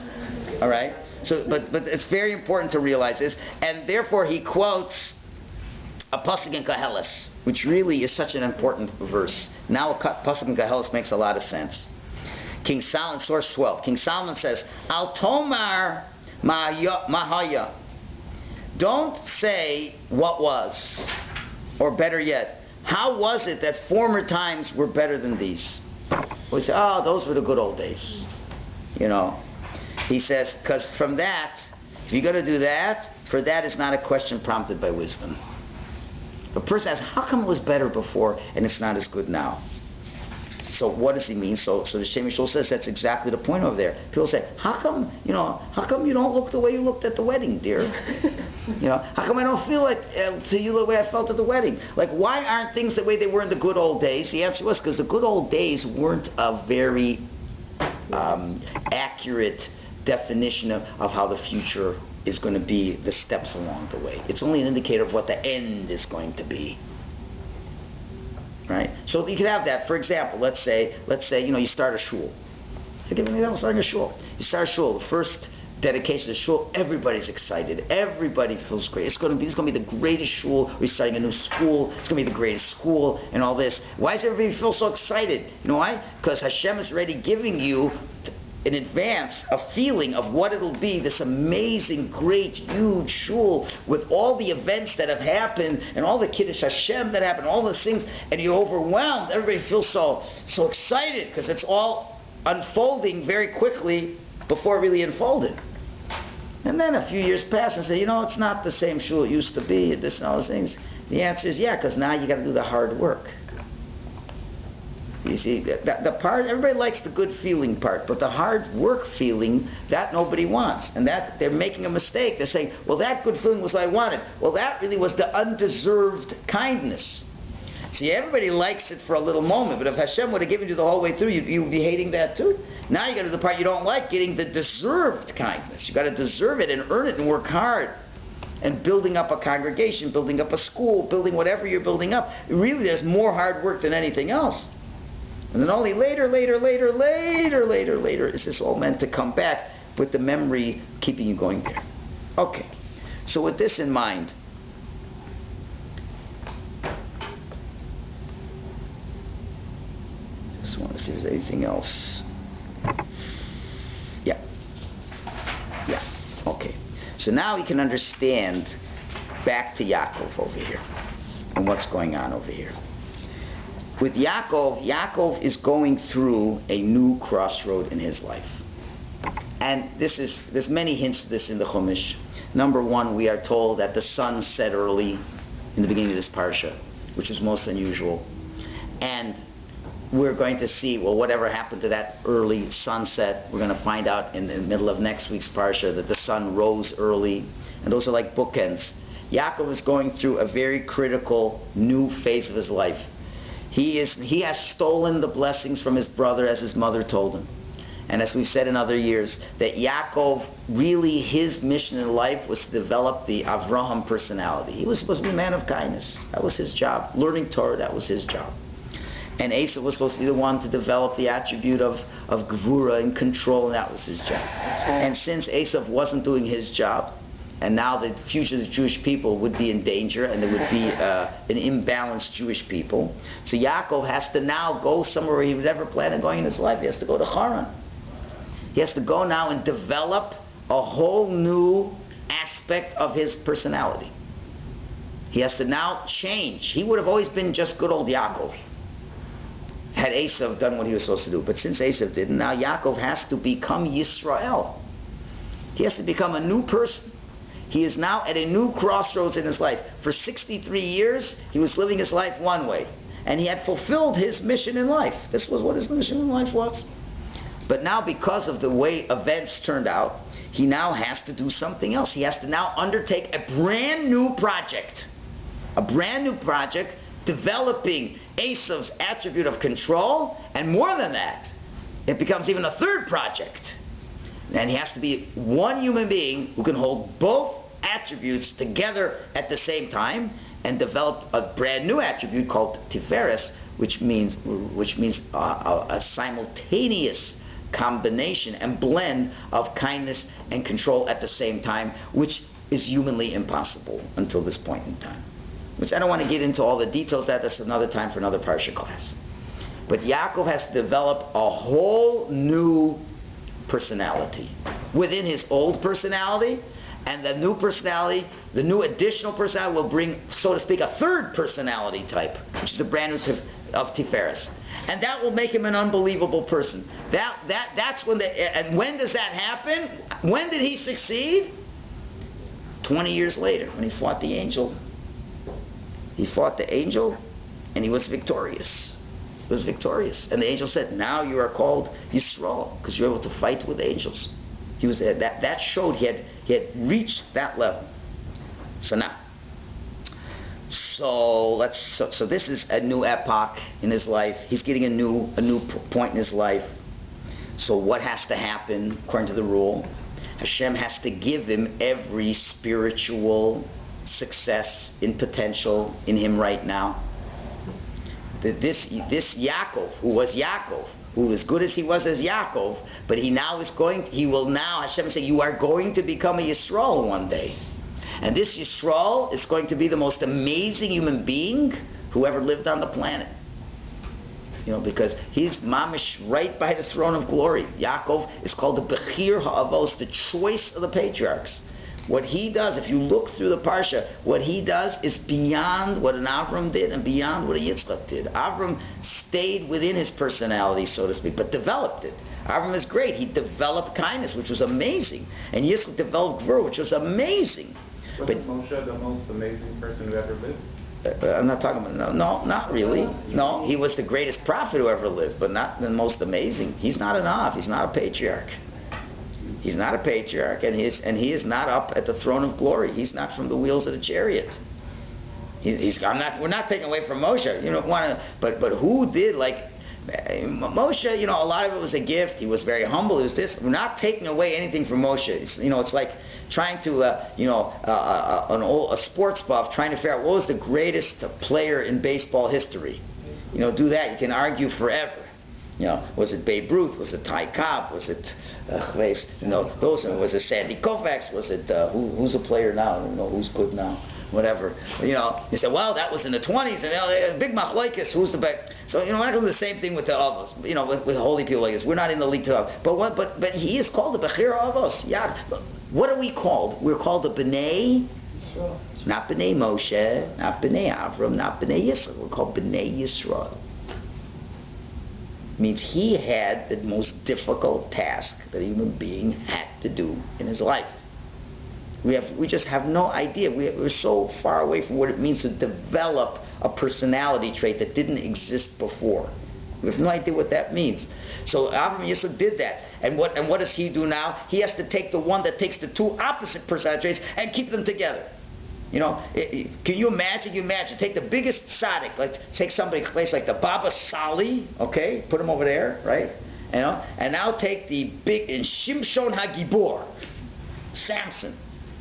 All right. So, but it's very important to realize this, and therefore he quotes a pasuk in Koheles, which really is such an important verse. Now a pasuk in Koheles makes a lot of sense. King Solomon, source 12. King Solomon says, "Al tomar mahaya." Don't say what was, or better yet, how was it that former times were better than these? We say, oh, those were the good old days. He says, because from that, if you're going to do that, for that is not a question prompted by wisdom. The person asks, how come it was better before and it's not as good now? So what does he mean? So the Shem Shul says that's exactly the point over there. People say, how come you don't look the way you looked at the wedding, dear? How come I don't feel like to you the way I felt at the wedding? Like, why aren't things the way they were in the good old days? The answer was because the good old days weren't a very accurate definition of how the future is going to be, the steps along the way. It's only an indicator of what the end is going to be. Right? So you could have that. For example, let's say you start a shul. Give me an example, starting a shul. You start a shul. The first dedication of shul, everybody's excited. Everybody feels great. It's going to be the greatest shul. We're starting a new school. It's going to be the greatest school and all this. Why does everybody feel so excited? You know why? Because Hashem is already giving you in advance a feeling of what it'll be, this amazing, great, huge shul with all the events that have happened and all the Kiddush Hashem that happened, all those things, and you're overwhelmed. Everybody feels so excited because it's all unfolding very quickly before it really unfolded. And then a few years pass and say, it's not the same shul it used to be, this and all those things. The answer is because now you got to do the hard work. You see, the part, everybody likes the good feeling part, but the hard work feeling, that nobody wants. And that they're making a mistake. They're saying, well, that good feeling was what I wanted. Well, that really was the undeserved kindness. See, everybody likes it for a little moment, but if Hashem would have given you the whole way through, you would be hating that too. Now you got to do the part you don't like, getting the deserved kindness. You got to deserve it and earn it and work hard. And building up a congregation, building up a school, building whatever you're building up. Really, there's more hard work than anything else. And then only later is this all meant to come back with the memory keeping you going there. Okay, so with this in mind, just want to see if there's anything else. Yeah, okay. So now we can understand back to Yaakov over here and what's going on over here. With Yaakov is going through a new crossroad in his life. And there's many hints to this in the Chumash. Number one, we are told that the sun set early in the beginning of this parsha, which is most unusual. And we're going to see, whatever happened to that early sunset, we're going to find out in the middle of next week's parsha that the sun rose early. And those are like bookends. Yaakov is going through a very critical new phase of his life. He has stolen the blessings from his brother, as his mother told him. And as we've said in other years, that Yaakov, really his mission in life was to develop the Avraham personality. He was supposed to be a man of kindness. That was his job. Learning Torah, that was his job. And Esav was supposed to be the one to develop the attribute of Gevura and control, and that was his job. And since Esav wasn't doing his job, and now the future of the Jewish people would be in danger, and there would be an imbalanced Jewish people. So Yaakov has to now go somewhere where he would never plan on going in his life. He has to go to Haran. He has to go now and develop a whole new aspect of his personality. He has to now change. He would have always been just good old Yaakov had Esav done what he was supposed to do. But since Esav didn't, now Yaakov has to become Yisrael. He has to become a new person. He is now at a new crossroads in his life. For 63 years, he was living his life one way. and he had fulfilled his mission in life. This was what his mission in life was. But now, because of the way events turned out, he now has to do something else. He has to now undertake a brand new project. A brand new project developing Esav's attribute of control, and more than that, it becomes even a third project. And he has to be one human being who can hold both attributes together at the same time and develop a brand new attribute called Tiferes, which means a simultaneous combination and blend of kindness and control at the same time, which is humanly impossible until this point in time. Which I don't want to get into all the details of. That's another time for another Parsha class. But Yaakov has to develop a whole new personality within his old personality, and the new personality, the new additional personality, will bring, so to speak, a third personality type, which is the brand new of Tiferes, and that will make him an unbelievable person. That's when and when does that happen? When did he succeed? 20 years later, when he fought the angel. He fought the angel, and he was victorious. He was victorious, and the angel said, "Now you are called Yisrael, because you're able to fight with angels." He was that showed he had reached that level. So now, so this is a new epoch in his life. He's getting a new point in his life. So what has to happen according to the rule? Hashem has to give him every spiritual success in potential in him right now. This Yaakov, who was Yaakov, who as good as he was as Yaakov, but Hashem is saying, you are going to become a Yisrael one day. And this Yisrael is going to be the most amazing human being who ever lived on the planet. Because he's mamish right by the throne of glory. Yaakov is called the Bechir Ha'avos, the choice of the patriarchs. What he does, if you look through the Parsha, what he does is beyond what an Avram did and beyond what a Yitzchak did. Avram stayed within his personality, so to speak, but developed it. Avram is great. He developed kindness, which was amazing. And Yitzchak developed Gvur, which was amazing. Wasn't Moshe the most amazing person who ever lived? I'm not talking about, no, not really. No, he was the greatest prophet who ever lived, but not the most amazing. He's not an Av. He's not a patriarch. He's not a patriarch, and he is not up at the throne of glory. He's not from the wheels of the chariot. We're not taking away from Moshe. But who did, like Moshe? A lot of it was a gift. He was very humble. It was this. We're not taking away anything from Moshe. It's like trying to a sports buff trying to figure out what was the greatest player in baseball history. Do that. You can argue forever. Was it Babe Ruth? Was it Ty Cobb? Was it was it Sandy Koufax? Was it who's a player now? I don't know who's good now. Whatever. You say, well, that was in the 20s, and big Michalowicz, who's the best? So we're not going to do the same thing with the Avos. With holy people like this, we're not in the league to Avos. But he is called the Bechir Avos. Yeah. What are we called? We're called the B'nai. Not B'nai Moshe, not B'nai Avram, not B'nai Yisrael. We're called B'nai Yisrael. Means he had the most difficult task that a human being had to do in his life. We just have no idea. We're so far away from what it means to develop a personality trait that didn't exist before. We have no idea what that means. So Avraham Yitzchak did that. And what does he do now? He has to take the one that takes the two opposite personality traits and keep them together. Can you imagine? Take the biggest tzaddik, like take somebody place like the Baba Sali, okay? Put him over there, right? And now take the big and Shimshon HaGibor, Samson,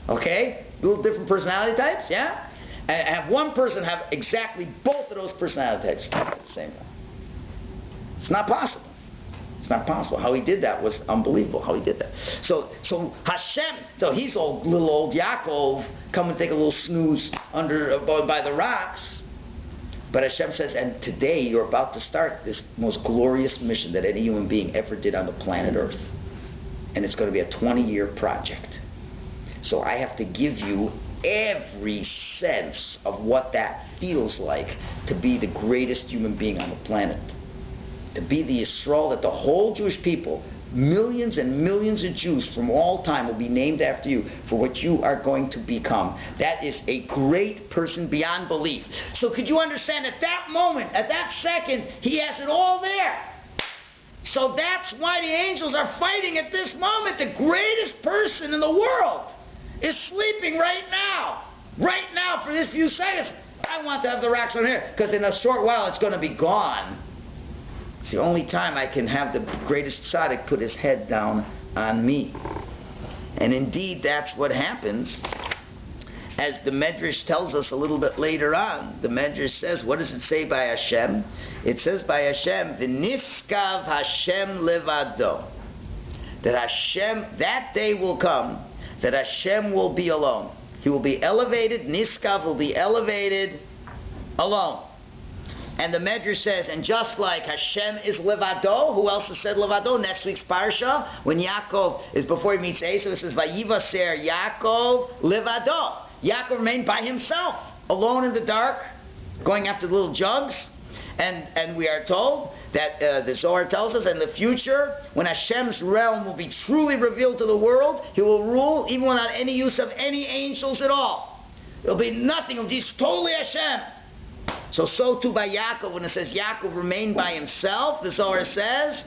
okay? Little different personality types, yeah? And have one person have exactly both of those personality types at the same time. It's not possible. It's not possible. How he did that was unbelievable. How he did that. So Hashem. So he's little old Yaakov, come and take a little snooze by the rocks. But Hashem says, and today you're about to start this most glorious mission that any human being ever did on the planet Earth, and it's going to be a 20-year project. So I have to give you every sense of what that feels like to be the greatest human being on the planet. To be the Yisrael that the whole Jewish people millions and millions of Jews from all time will be named after you for what you are going to become. That is a great person beyond belief. So could you understand at that moment, at that second, he has it all there. So that's why the angels are fighting at this moment. The greatest person in the world is sleeping right now. Right now, for this few seconds. I want to have the rocks on here, because in a short while it's going to be gone. It's the only time I can have the greatest tzaddik put his head down on me. And indeed, that's what happens. As the Medrash tells us a little bit later on, the Medrash says, what does it say by Hashem? It says by Hashem, V'niskav Hashem levado. That Hashem, that day will come, that Hashem will be alone. He will be elevated, Niskav will be elevated alone. And the Medrash says, and just like Hashem is levado, who else has said levado? Next week's parsha, when Yaakov is before he meets Esau, it says, Vayivaser Yaakov levado. Yaakov remained by himself, alone in the dark, going after the little jugs. And we are told that the Zohar tells us in the future, when Hashem's realm will be truly revealed to the world, he will rule even without any use of any angels at all. There'll be nothing. It'll be totally Hashem. So too by Yaakov, when it says Yaakov remained by himself, the Zohar says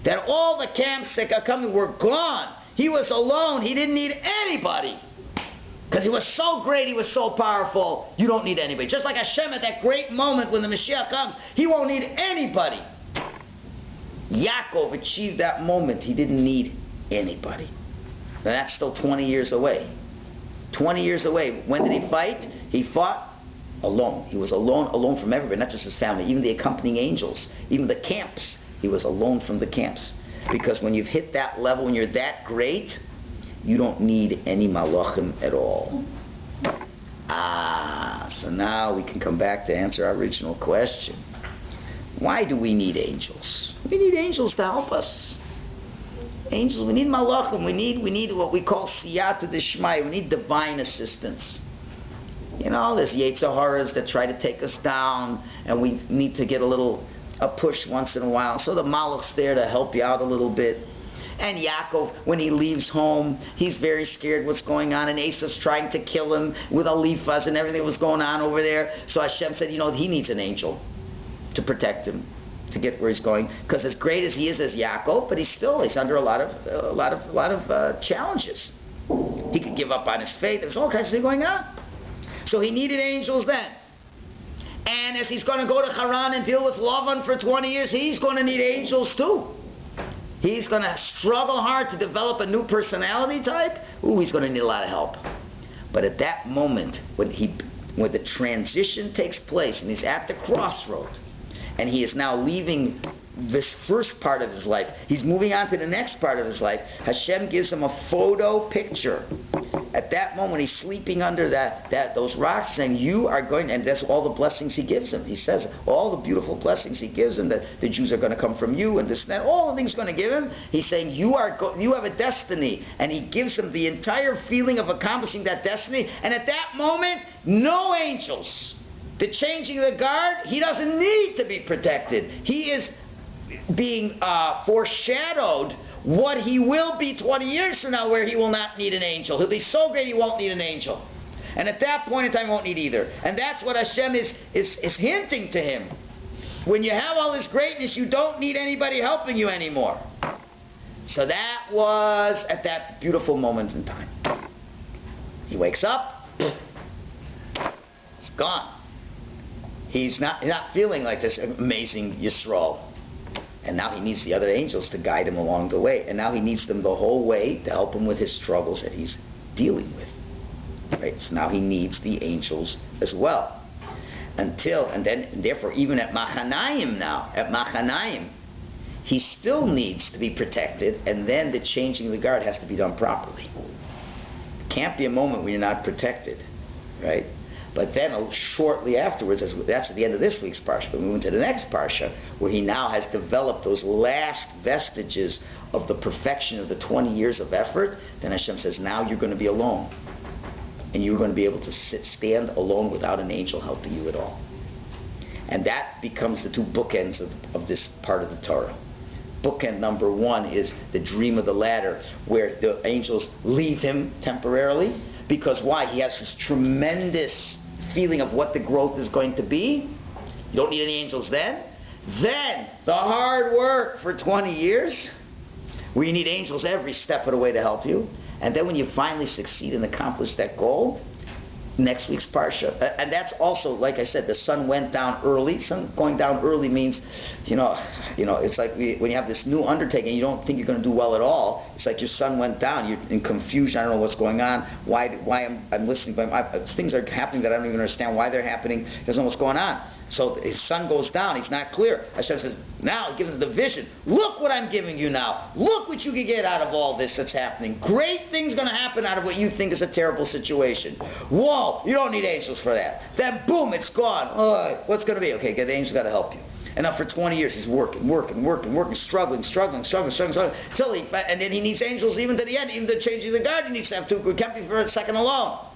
that all the camps that are coming were gone. He was alone. He didn't need anybody. Because he was so great, he was so powerful, you don't need anybody. Just like Hashem at that great moment when the Mashiach comes, he won't need anybody. Yaakov achieved that moment. He didn't need anybody. Now that's still 20 years away. 20 years away. When did he fight? He fought alone. He was alone from everybody, not just his family, even the accompanying angels, even the camps. He was alone from the camps. Because when you've hit that level, when you're that great, you don't need any malachim at all. So now we can come back to answer our original question. Why do we need angels? We need angels to help us. Angels, we need malachim. We need what we call siyata d'shmaya. We need divine assistance. You know, there's Yetzer haras that try to take us down, and we need to get a push once in a while. So the malach's there to help you out a little bit. And Yaakov, when he leaves home, he's very scared what's going on, and Esau's trying to kill him with alifas and everything that was going on over there. So Hashem said, he needs an angel to protect him, to get where he's going. Because as great as he is as Yaakov, but he's under a lot of challenges. He could give up on his faith. There's all kinds of things going on. So he needed angels then. And as he's going to go to Haran and deal with Lavan for 20 years, he's going to need angels too. He's going to struggle hard to develop a new personality type. He's going to need a lot of help. But at that moment, when the transition takes place, and he's at the crossroads, and he is now leaving this first part of his life, he's moving on to the next part of his life, Hashem gives him a photo picture. At that moment, he's sleeping under those rocks, saying, you are going, and that's all the blessings he gives him. He says, all the beautiful blessings he gives him, that the Jews are going to come from you, and this and that, all the things he's going to give him. He's saying, you have a destiny, and he gives him the entire feeling of accomplishing that destiny. And at that moment, no angels. The changing of the guard, he doesn't need to be protected. He is being foreshadowed what he will be 20 years from now, where he will not need an angel. He'll be so great he won't need an angel. And at that point in time, he won't need either. And that's what Hashem is hinting to him. When you have all this greatness, you don't need anybody helping you anymore. So that was at that beautiful moment in time. He wakes up. It's gone. He's not feeling like this amazing Yisrael. And now he needs the other angels to guide him along the way. And now he needs them the whole way to help him with his struggles that he's dealing with. Right? So now he needs the angels as well. Therefore, even at Machanayim, he still needs to be protected, and then the changing of the guard has to be done properly. It can't be a moment when you're not protected, right? But then shortly afterwards, after the end of this week's parsha, we move into the next parsha, where he now has developed those last vestiges of the perfection of the 20 years of effort. Then Hashem says, now you're going to be alone. And you're going to be able to stand alone without an angel helping you at all. And that becomes the two bookends of this part of the Torah. bookend number one is the dream of the ladder, where the angels leave him temporarily. Because why? He has this tremendous feeling of what the growth is going to be. You don't need any angels then. Then, the hard work for 20 years, where you need angels every step of the way to help you. And then when you finally succeed and accomplish that goal, next week's Parsha. And that's also, like I said, the sun went down early. Sun going down early means, it's like when you have this new undertaking, you don't think you're going to do well at all. It's like your sun went down. You're in confusion. I don't know what's going on. Why I'm listening, but things are happening that I don't even understand why they're happening. He doesn't know what's going on. So his sun goes down. He's not clear. Hashem says, now give him the vision. Look what I'm giving you now. Look what you can get out of all this that's happening. Great things going to happen out of what you think is a terrible situation. Whoa, you don't need angels for that. Then boom, it's gone. What's going to be? Okay, the angels got to help you. And now for 20 years he's working, struggling, till and then he needs angels even to the end. Even to changing the guard he needs to have two. We can't be for a second alone.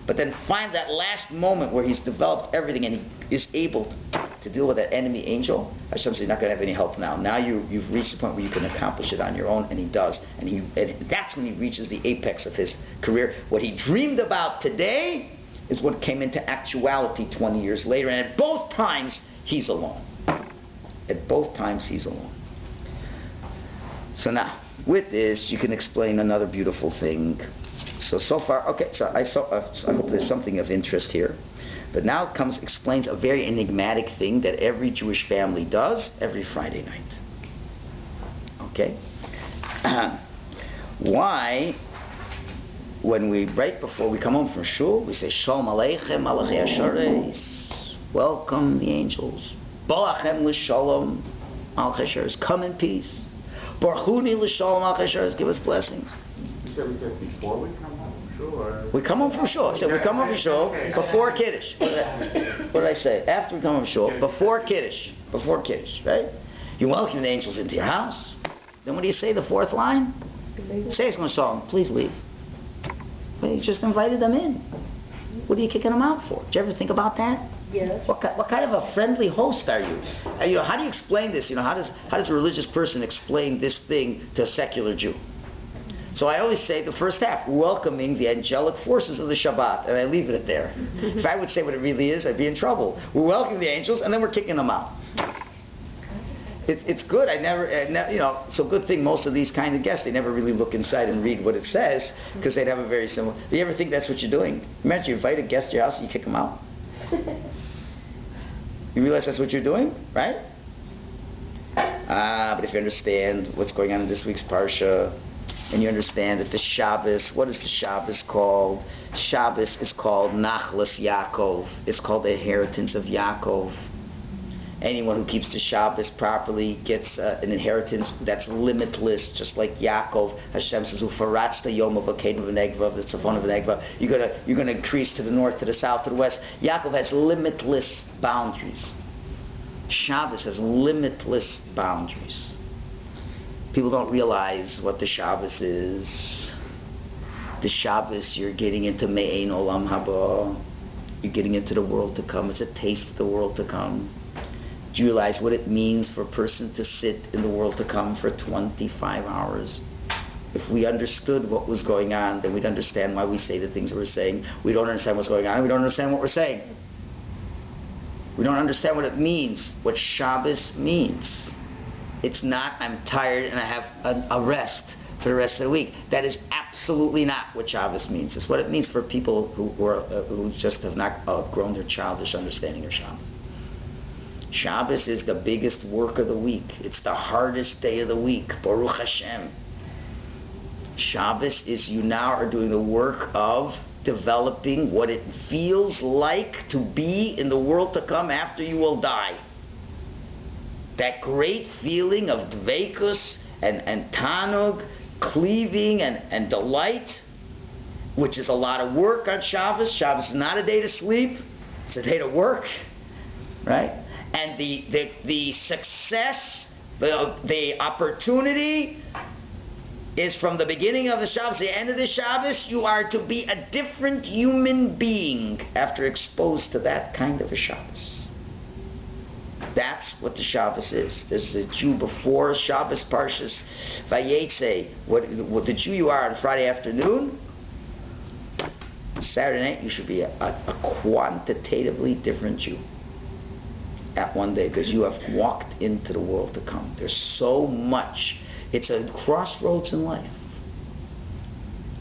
But then find that last moment where he's developed everything and he is able to deal with that enemy angel. Hashem says, you're not going to have any help now. Now you've reached the point where you can accomplish it on your own, and he does. And that's when he reaches the apex of his career. What he dreamed about today is what came into actuality 20 years later. And at both times, he's alone. At both times, he's alone. So now, with this, you can explain another beautiful thing. So far, okay, so I hope there's something of interest here. But now explains a very enigmatic thing that every Jewish family does every Friday night. Okay? Why, right before we come home from Shul, we say, Shalom Aleichem, Malachei Hashareis, welcome the angels. Boachem l'shalom, Malachei Hashareis, come in peace. Baruchuni l'shalom, Malachei Hashareis, give us blessings. We said before we come home from Shul? Or? We come home from Shul. So we come home from Shul before Kiddush. What did I say? After we come home from Shul, before Kiddush. Before Kiddush, right? You welcome the angels into your house. Then what do you say, the fourth line? Say it's going to solve them. Please leave. Well, you just invited them in. What are you kicking them out for? Did you ever think about that? Yes. What kind of a friendly host are you? How do you explain this? How does a religious person explain this thing to a secular Jew? So I always say the first half, welcoming the angelic forces of the Shabbat, and I leave it at there. If I would say what it really is, I'd be in trouble. We're welcoming the angels, and then we're kicking them out. It's good. So good thing most of these kind of guests, they never really look inside and read what it says, because they'd have a very similar. Do you ever think that's what you're doing? Imagine you invite a guest to your house and you kick them out. You realize that's what you're doing, right? But if you understand what's going on in this week's Parsha, and you understand that the Shabbos, what is the Shabbos called? Shabbos is called Nachlas Yaakov. It's called the inheritance of Yaakov. Anyone who keeps the Shabbos properly gets an inheritance that's limitless, just like Yaakov. Hashem says, "Ufaratz Yom of Akedim v'Negva, the Tzafon of Negva." You're gonna increase to the north, to the south, to the west. Yaakov has limitless boundaries. Shabbos has limitless boundaries. People don't realize what the Shabbos is. The Shabbos, you're getting into Me'ein Olam Haba. You're getting into the world to come. It's a taste of the world to come. Do you realize what it means for a person to sit in the world to come for 25 hours? If we understood what was going on, then we'd understand why we say the things we're saying. We don't understand what's going on. We don't understand what we're saying. We don't understand what it means, what Shabbos means. It's not, I'm tired and I have a rest for the rest of the week. That is absolutely not what Shabbos means. It's what it means for people who just have not outgrown their childish understanding of Shabbos. Shabbos is the biggest work of the week. It's the hardest day of the week. Baruch Hashem. Shabbos is you now are doing the work of developing what it feels like to be in the world to come after you will die. That great feeling of dveikus and tanug, cleaving and delight, which is a lot of work on Shabbos. Shabbos is not a day to sleep. It's a day to work. Right? And the success, the opportunity is from the beginning of the Shabbos, the end of the Shabbos, you are to be a different human being after exposed to that kind of a Shabbos. That's what the Shabbos is. There's a Jew before Shabbos Parshas Vayetze. What the Jew you are on Friday afternoon, Saturday night you should be a quantitatively different Jew at one day, because you have walked into the world to come. There's so much. It's a crossroads in life.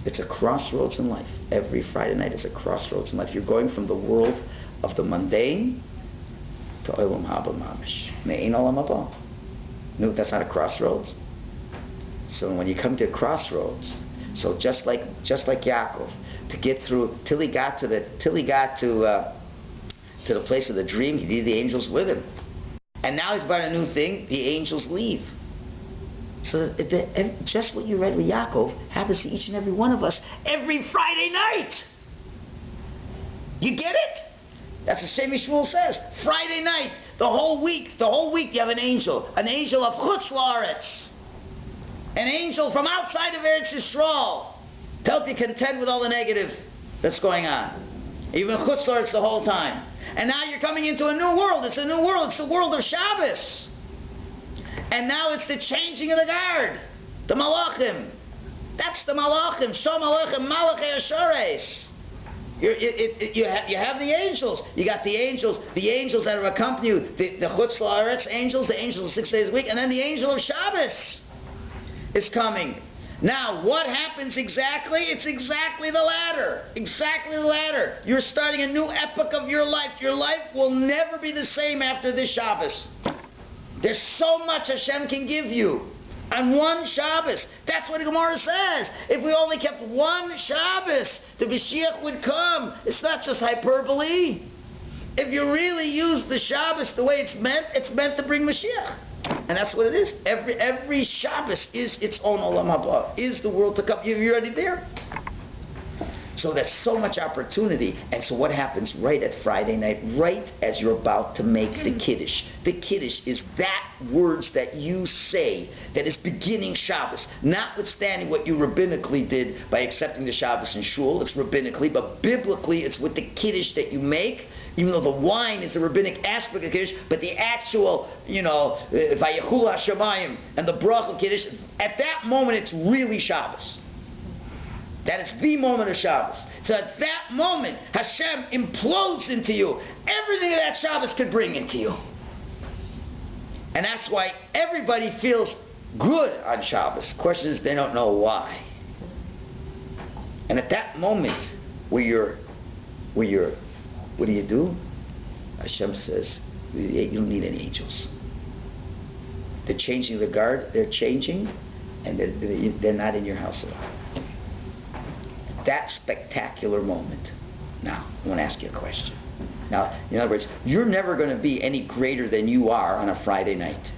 It's a crossroads in life. Every Friday night is a crossroads in life. You're going from the world of the mundane to Olam Haba Mamish. Me'ein Olam Haba. No, that's not a crossroads. So when you come to a crossroads, so just like Yaakov, to get through till he got to the place of the dream, he needed the angels with him. And now he's about a new thing. The angels leave. So just what you read with Yaakov happens to each and every one of us every Friday night. You get it? That's the same as Shul says. Friday night, the whole week you have an angel of Chutz La'aretz, an angel from outside of Eretz Yisrael to help you contend with all the negative that's going on. Even Chutz La'aretz the whole time. And now you're coming into a new world. It's a new world. It's the world of Shabbos. And now it's the changing of the guard. The Malachim. That's the Malachim. Shom Malachim, Malachei Ashares. You have the angels. You got the angels that accompany you. The Chutz La'aretz angels, the angels of 6 days a week. And then the angel of Shabbos is coming. Now, what happens exactly? It's exactly the latter. Exactly the latter. You're starting a new epoch of your life. Your life will never be the same after this Shabbos. There's so much Hashem can give you on one Shabbos. That's what the Gemara says. If we only kept one Shabbos, the Mashiach would come. It's not just hyperbole. If you really use the Shabbos the way it's meant to bring Mashiach. And that's what it is. Every Shabbos is its own Olam Haba, is the world to come. You already there? So there's so much opportunity. And so what happens right at Friday night, right as you're about to make the Kiddush? The Kiddush is that words that you say that is beginning Shabbos, notwithstanding what you rabbinically did by accepting the Shabbos in Shul. It's rabbinically, but biblically it's with the Kiddush that you make. Even though the wine is a rabbinic aspect of Kiddush, but the actual, Vayechul HaShamayim and the Brach of Kiddush, at that moment it's really Shabbos. That is the moment of Shabbos. So at that moment, Hashem implodes into you everything that Shabbos could bring into you. And that's why everybody feels good on Shabbos. The question is, they don't know why. And at that moment, what do you do? Hashem says, you don't need any angels. They're changing the guard, they're changing, and they're not in your house at all. That spectacular moment. Now, I want to ask you a question. Now, in other words, you're never going to be any greater than you are on a Friday night.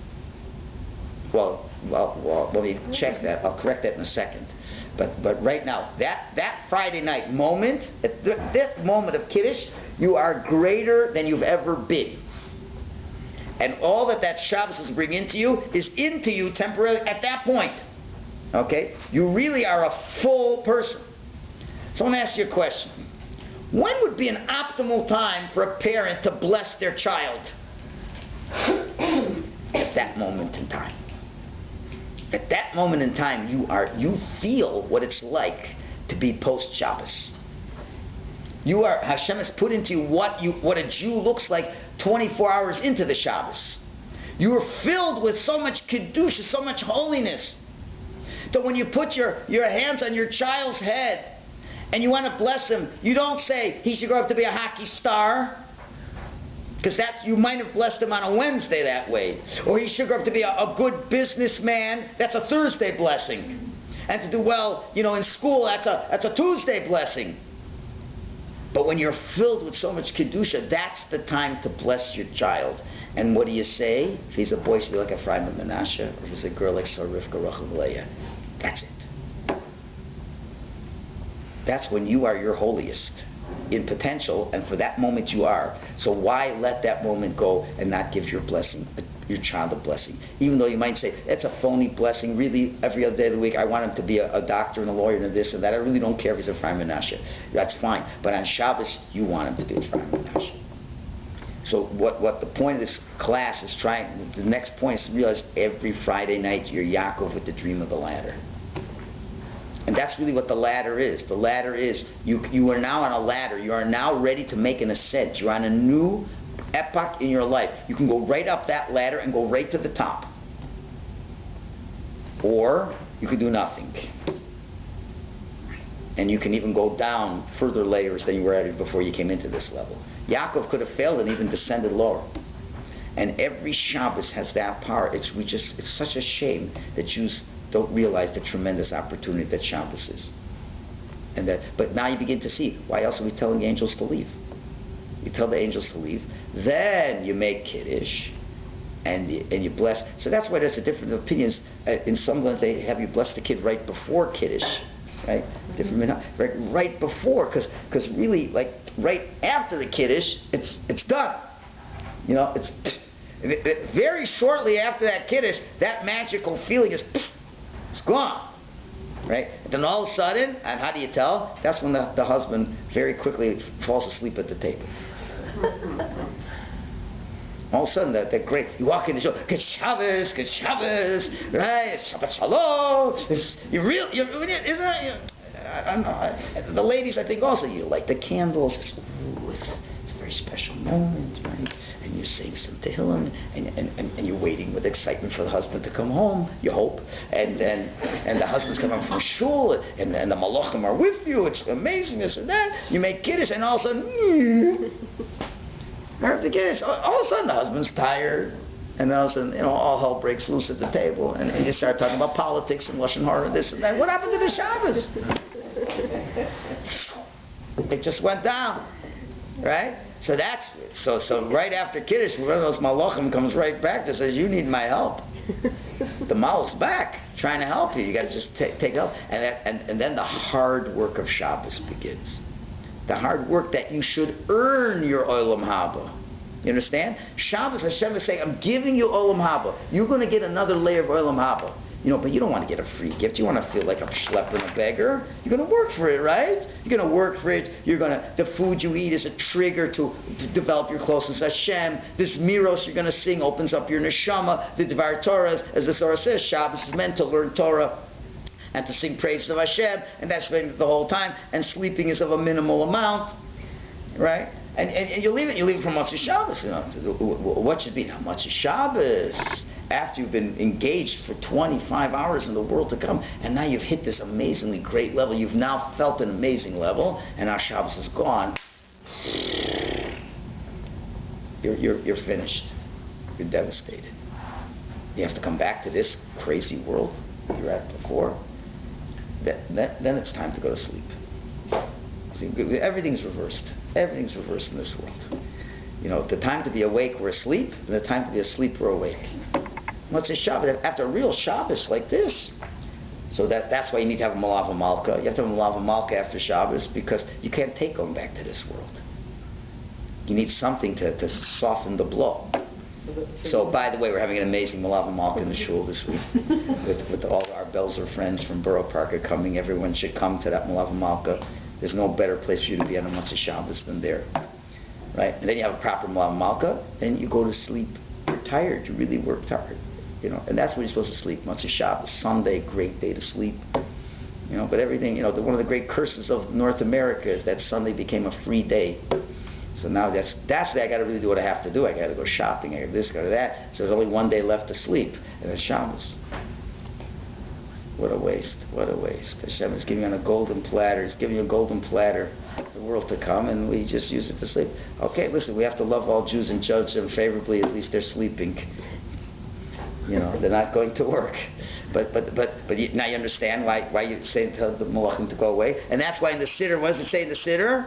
Well, let me check that. I'll correct that in a second. But right now, that Friday night moment, at that moment of Kiddush, you are greater than you've ever been. And all that Shabbos is bringing into you is into you temporarily at that point. Okay? You really are a full person. So I want to ask you a question. When would be an optimal time for a parent to bless their child? At that moment in time. At that moment in time, you feel what it's like to be post-Shabbos. Hashem has put into you what a Jew looks like 24 hours into the Shabbos. You are filled with so much kedusha, so much holiness, that when you put your hands on your child's head and you want to bless him, you don't say he should grow up to be a hockey star, because you might have blessed him on a Wednesday that way. Or he should grow up to be a good businessman. That's a Thursday blessing. And to do well, in school, that's a Tuesday blessing. But when you're filled with so much kedusha, that's the time to bless your child. And what do you say? If he's a boy, he should be like Ephraim and Menashe. Or if he's a girl, like Rivka, Rachel, and Leah. That's it. That's when you are your holiest in potential, and for that moment you are. So why let that moment go and not give your child a blessing? Even though you might say, it's a phony blessing, really every other day of the week I want him to be a doctor and a lawyer and this and that. I really don't care if he's a Ephraim Menashe. That's fine. But on Shabbos, you want him to be a Ephraim Menashe. So what the point of this class is the next point is to realize every Friday night you're Yaakov with the dream of the ladder. And that's really what the ladder is. The ladder is, you are now on a ladder. You are now ready to make an ascent. You're on a new epoch in your life. You can go right up that ladder and go right to the top. Or you can do nothing. And you can even go down further layers than you were at before you came into this level. Yaakov could have failed and even descended lower. And every Shabbos has that power. It's such a shame that Jews don't realize the tremendous opportunity that Shabbos is. But now you begin to see, why else are we telling the angels to leave? You tell the angels to leave, then you make Kiddush, and you bless. So that's why there's a difference of opinions. In some ones they have you bless the kid right before Kiddush. Right, right before, because really, like right after the Kiddush, it's done. It's very shortly after that Kiddush, that magical feeling it's gone. Right, and then all of a sudden, and how do you tell? That's when the husband very quickly falls asleep at the table. All of a sudden, that great. You walk in the show, good Shabbos, right? Shabbat Shalom. Isn't that? I don't know. The ladies, I think, also you like the candles. It's a very special moment, right? And you're saying some Tehillim, and you're waiting with excitement for the husband to come home. You hope, and the husband's coming from Shul, and the Malachim are with you. It's amazing, this and that. You make Kiddush, and all of a sudden. After Kiddush, all of a sudden the husband's tired, and all of a sudden, all hell breaks loose at the table, and you start talking about politics and Lashon Hara and this and that. What happened to the Shabbos? It just went down, right? So so right after Kiddush, one of those malachim comes right back that says, "You need my help." The malach's back, trying to help you. You got to just take help, and then the hard work of Shabbos begins. The hard work that you should earn your Olam Haba. You understand? Shabbos, Hashem is saying, I'm giving you Olam Haba. You're going to get another layer of Olam Haba. But you don't want to get a free gift. You want to feel like a schlepper and a beggar. You're going to work for it, right? You're going to work for it. The food you eat is a trigger to develop your closeness to Hashem. This miros you're going to sing opens up your neshama. The Dvar Torah, as the Torah says, Shabbos is meant to learn Torah and to sing praises of Hashem, and that's been the whole time, and sleeping is of a minimal amount, right? And you leave it from Motzei Shabbos. What should be now? Motzei Shabbos, after you've been engaged for 25 hours in the world to come, and now you've hit this amazingly great level, you've now felt an amazing level, and now Shabbos is gone. You're finished. You're devastated. You have to come back to this crazy world you're at before. Then it's time to go to sleep. See, everything's reversed. Everything's reversed in this world. The time to be awake, we're asleep, and the time to be asleep, we're awake. Motzei Shabbos, after a real Shabbos like this, so that's why you need to have a Malava Malka. You have to have a Malava Malka after Shabbos, because you can't take going back to this world. You need something to soften the blow. So, by the way, we're having an amazing Malava Malka in the Shul this week. with all our Belzer friends from Borough Park are coming. Everyone should come to that Malava Malka. There's no better place for you to be on a Motzei Shabbos than there. Right? And then you have a proper Malava Malka, then you go to sleep. You're tired. You really worked hard. And that's when you're supposed to sleep. Motzei Shabbos, Sunday, great day to sleep. But everything, one of the great curses of North America is that Sunday became a free day. So now that's the day I got to really do what I have to do. I got to go shopping. I got to this, go to that. So there's only one day left to sleep, and then Shabbos. What a waste! What a waste! Hashem is giving you on a golden platter. He's giving you a golden platter, the world to come, and we just use it to sleep. Okay, listen, we have to love all Jews and judge them favorably. At least they're sleeping. They're not going to work. But now you understand why you say tell the Malachim to go away, and that's why in the Siddur, what does it say in the Siddur?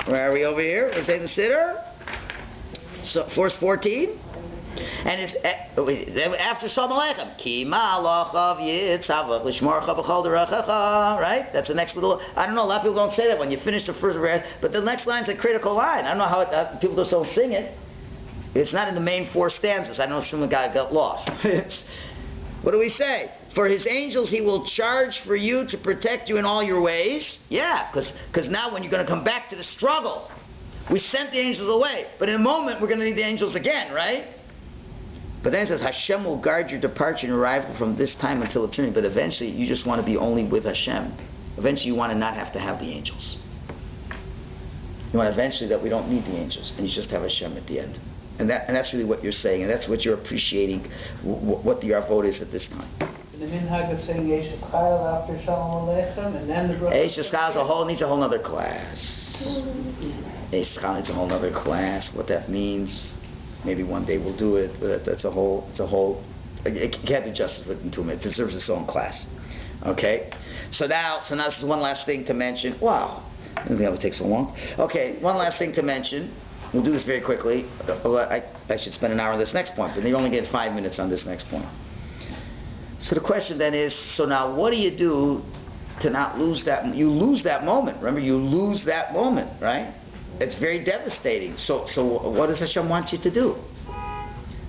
Where are we over here? Does it say in the Siddur? So, verse 14. And it's after Shalom Aleichem. Ki malachav yitzavach l'shmorcha b'chol derechecha. Right? That's the next little. I don't know. A lot of people don't say that when you finish the first verse, but the next line's a critical line. I don't know how people just don't sing it. It's not in the main four stanzas. I know some guy got lost. What do we say? For his angels he will charge for you to protect you in all your ways. Yeah, because now when you're going to come back to the struggle, We sent the angels away, but in a moment we're going to need the angels again, right? But then it says, Hashem will guard your departure and arrival from this time until eternity. But eventually, you just want to be only with Hashem. Eventually, you want to not have to have the angels. You want eventually that we don't need the angels, and you just have Hashem at the end. And that's really what you're saying, and that's what you're appreciating, what the Avoda is at this time. The minhag of saying Eishes Chayil after Shalom Aleichem, and then the Eishes Chayil needs a whole other class. Eishes Chayil needs a whole other class. What that means, maybe one day we'll do it, but it's a whole. It can't do justice in 2 minutes. It deserves its own class. Okay, so now this is one last thing to mention. Wow, I didn't think that would take so long. Okay, one last thing to mention. We'll do this very quickly. I should spend an hour on this next point, but you only get 5 minutes on this next point. So the question then is, so now what do you do to not lose that? You lose that moment. Remember, you lose that moment, right? It's very devastating. So what does Hashem want you to do?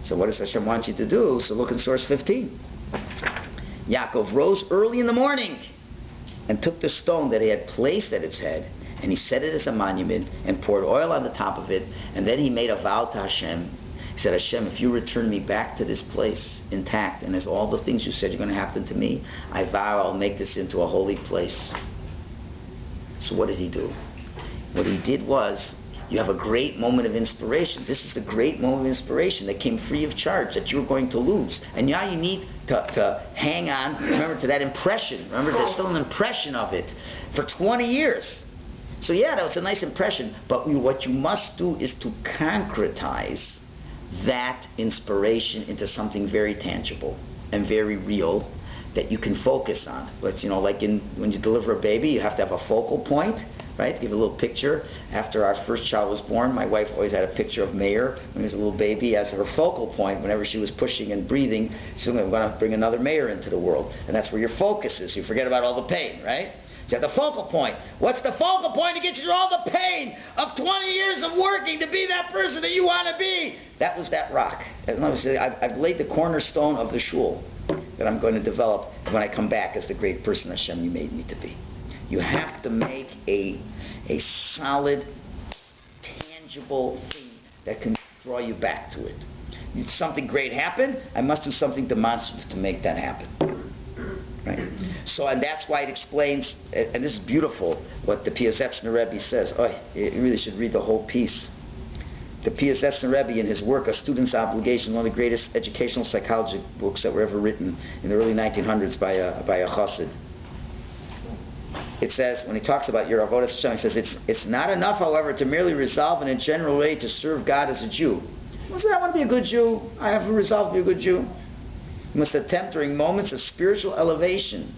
So what does Hashem want you to do? So look in source 15. Yaakov rose early in the morning and took the stone that he had placed at its head, and he set it as a monument and poured oil on the top of it, and then he made a vow to Hashem. He said, Hashem, if you return me back to this place intact, and as all the things you said are going to happen to me, I vow I'll make this into a holy place. So what did he do? What he did was, you have a great moment of inspiration. This is the great moment of inspiration that came free of charge that you're going to lose. And now you need to hang on, remember, to that impression. Remember, there's still an impression of it for 20 years. So yeah, that was a nice impression, but what you must do is to concretize that inspiration into something very tangible and very real that you can focus on. But like when you deliver a baby, you have to have a focal point, right? Give a little picture. After our first child was born, my wife always had a picture of Mayer when he was a little baby as her focal point. Whenever she was pushing and breathing, she's going to bring another Mayer into the world. And that's where your focus is. You forget about all the pain, right? You have the focal point. What's the focal point to get you through all the pain of 20 years of working to be that person that you want to be? That was that rock. And obviously, I've laid the cornerstone of the Shul that I'm going to develop when I come back as the great person Hashem you made me to be. You have to make a solid, tangible thing that can draw you back to it. Something great happened, I must do something demonstrative to make that happen. Right? So, and that's why it explains, and this is beautiful, what the Vayetze Rebbe says. Oh, you really should read the whole piece. The Vayetze Rebbe, in his work, A Student's Obligation, one of the greatest educational psychology books that were ever written in the early 1900s by a chassid. It says, when he talks about your avodas Hashem, he says, it's not enough, however, to merely resolve in a general way to serve God as a Jew. You say, I want to be a good Jew. I have resolved to be a good Jew. You must attempt during moments of spiritual elevation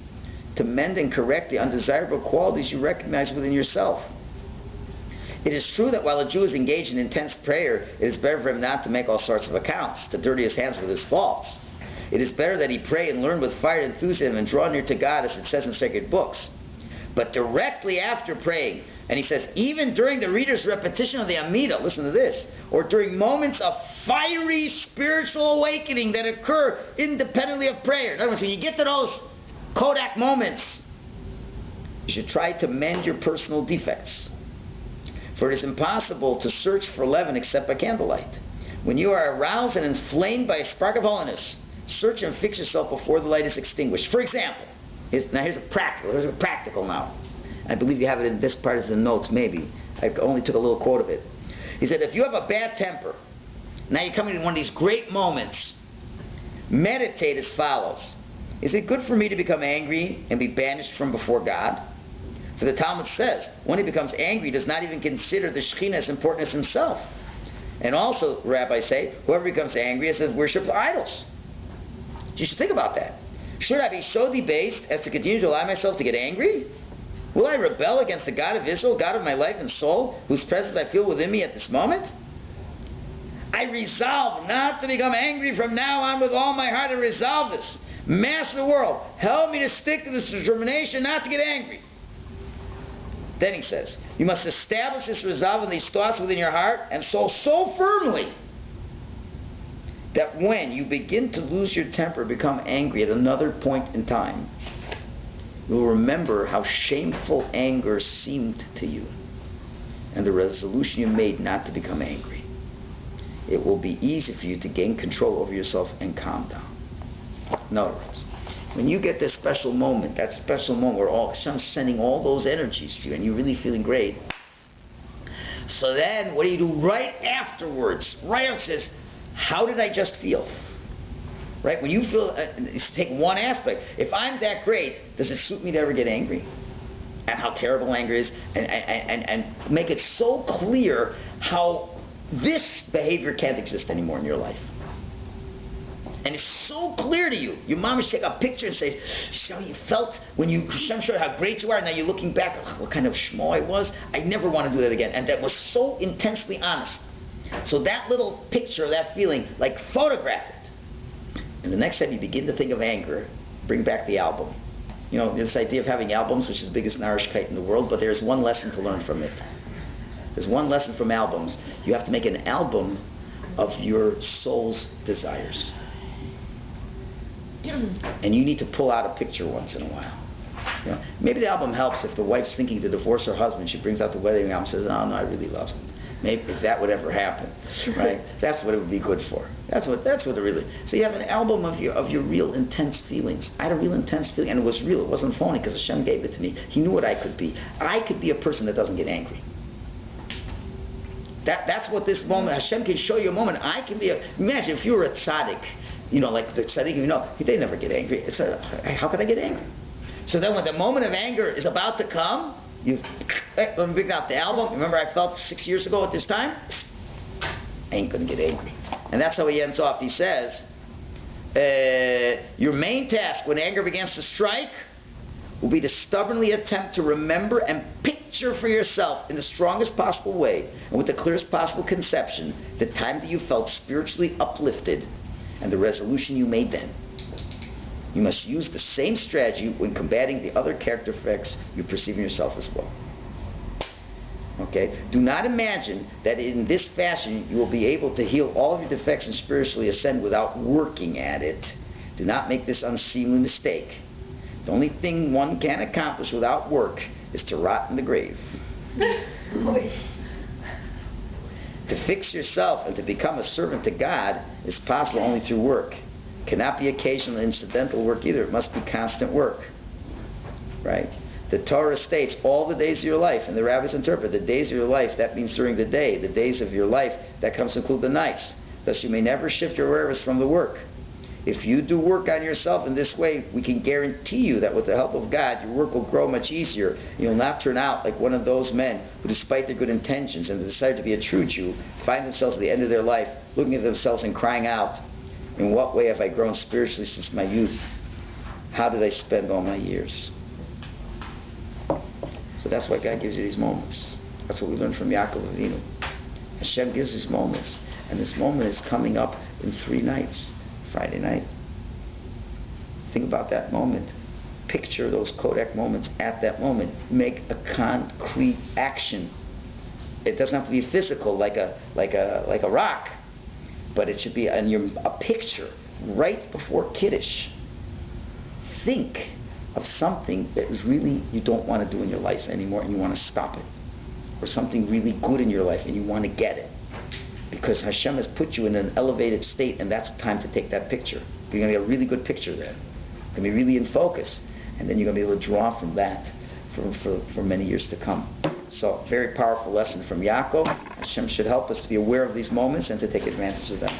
to mend and correct the undesirable qualities you recognize within yourself. It is true that while a Jew is engaged in intense prayer, it is better for him not to make all sorts of accounts, to dirty his hands with his faults. It is better that he pray and learn with fire and enthusiasm and draw near to God, as it says in sacred books. But directly after praying, and he says, even during the reader's repetition of the Amidah, listen to this, or during moments of fiery spiritual awakening that occur independently of prayer. In other words, when you get to those Kodak moments, you should try to mend your personal defects. For it is impossible to search for leaven except by candlelight. When you are aroused and inflamed by a spark of holiness, search and fix yourself before the light is extinguished. For example, here's a practical now. I believe you have it in this part of the notes, maybe. I only took a little quote of it. He said, if you have a bad temper, now you're coming to one of these great moments, meditate as follows. Is it good for me to become angry and be banished from before God? For the Talmud says, when he becomes angry, he does not even consider the Shekhinah as important as himself. And also, rabbis say, whoever becomes angry is to worship idols. You should think about that. Should I be so debased as to continue to allow myself to get angry? Will I rebel against the God of Israel, God of my life and soul, whose presence I feel within me at this moment? I resolve not to become angry from now on with all my heart. I resolve this. Master of the world, help me to stick to this determination not to get angry. Then he says, you must establish this resolve and these thoughts within your heart and soul so firmly that when you begin to lose your temper, become angry at another point in time, you'll remember how shameful anger seemed to you. and the resolution you made not to become angry. It will be easy for you to gain control over yourself and calm down. In other words, when you get this special moment, that special moment where Hashem's sending all those energies to you and you're really feeling great, so then what do you do right afterwards? Right after says, how did I just feel? Right? When you feel, take one aspect. If I'm that great, does it suit me to ever get angry? And how terrible anger is, and make it so clear how this behavior can't exist anymore in your life. And it's so clear to you. Your mom should take a picture and say, see how you felt when Hashem showed how great you are, and now you're looking back, what kind of schmo I was? I never want to do that again. And that was so intensely honest. So that little picture, that feeling, like photograph it. And the next time you begin to think of anger, bring back the album. You know, this idea of having albums, which is the biggest narishkeit in the world, but there's one lesson to learn from it. There's one lesson from albums. You have to make an album of your soul's desires. And you need to pull out a picture once in a while. You know, maybe the album helps if the wife's thinking to divorce her husband. She brings out the wedding album and says, oh no, I really love him. Maybe if that would ever happen, right? That's what it would be good for. That's what it really. So you have an album of your real intense feelings. I had a real intense feeling, and it was real. It wasn't phony because Hashem gave it to me. He knew what I could be. I could be a person that doesn't get angry. That's what this moment, Hashem can show you a moment. I can be imagine if you were a tzaddik, you know, like the tzaddik, you know, they never get angry. How could I get angry? So then when the moment of anger is about to come, let me bring out the album. Remember I felt 6 years ago at this time? I ain't going to get angry. And that's how he ends off. He says, your main task when anger begins to strike will be to stubbornly attempt to remember and picture for yourself in the strongest possible way and with the clearest possible conception the time that you felt spiritually uplifted and the resolution you made then. You must use the same strategy when combating the other character effects you perceive in yourself as well. Okay? Do not imagine that in this fashion you will be able to heal all of your defects and spiritually ascend without working at it. Do not make this unseemly mistake. The only thing one can accomplish without work is to rot in the grave. To fix yourself and to become a servant to God is possible only through work. Cannot be occasional incidental work either. It must be constant work. Right? The Torah states all the days of your life, and the rabbis interpret the days of your life, that means during the day. The days of your life, that comes to include the nights. Thus you may never shift your awareness from the work. If you do work on yourself in this way, we can guarantee you that with the help of God, your work will grow much easier. You'll not turn out like one of those men who, despite their good intentions and the desire to be a true Jew, find themselves at the end of their life looking at themselves and crying out, in what way have I grown spiritually since my youth? How did I spend all my years? So that's why God gives you these moments. That's what we learned from Yaakov Avinu. Hashem gives these moments. And this moment is coming up in 3 nights. Friday night. Think about that moment. Picture those Kodak moments at that moment. Make a concrete action. It doesn't have to be physical like a rock. But it should be a picture right before Kiddush. Think of something that is really you don't want to do in your life anymore and you want to stop it. Or something really good in your life and you want to get it. Because Hashem has put you in an elevated state and that's the time to take that picture. You're going to get a really good picture then. You're going to be really in focus. And then you're going to be able to draw from that for many years to come. So, very powerful lesson from Yaakov. Hashem should help us to be aware of these moments and to take advantage of them.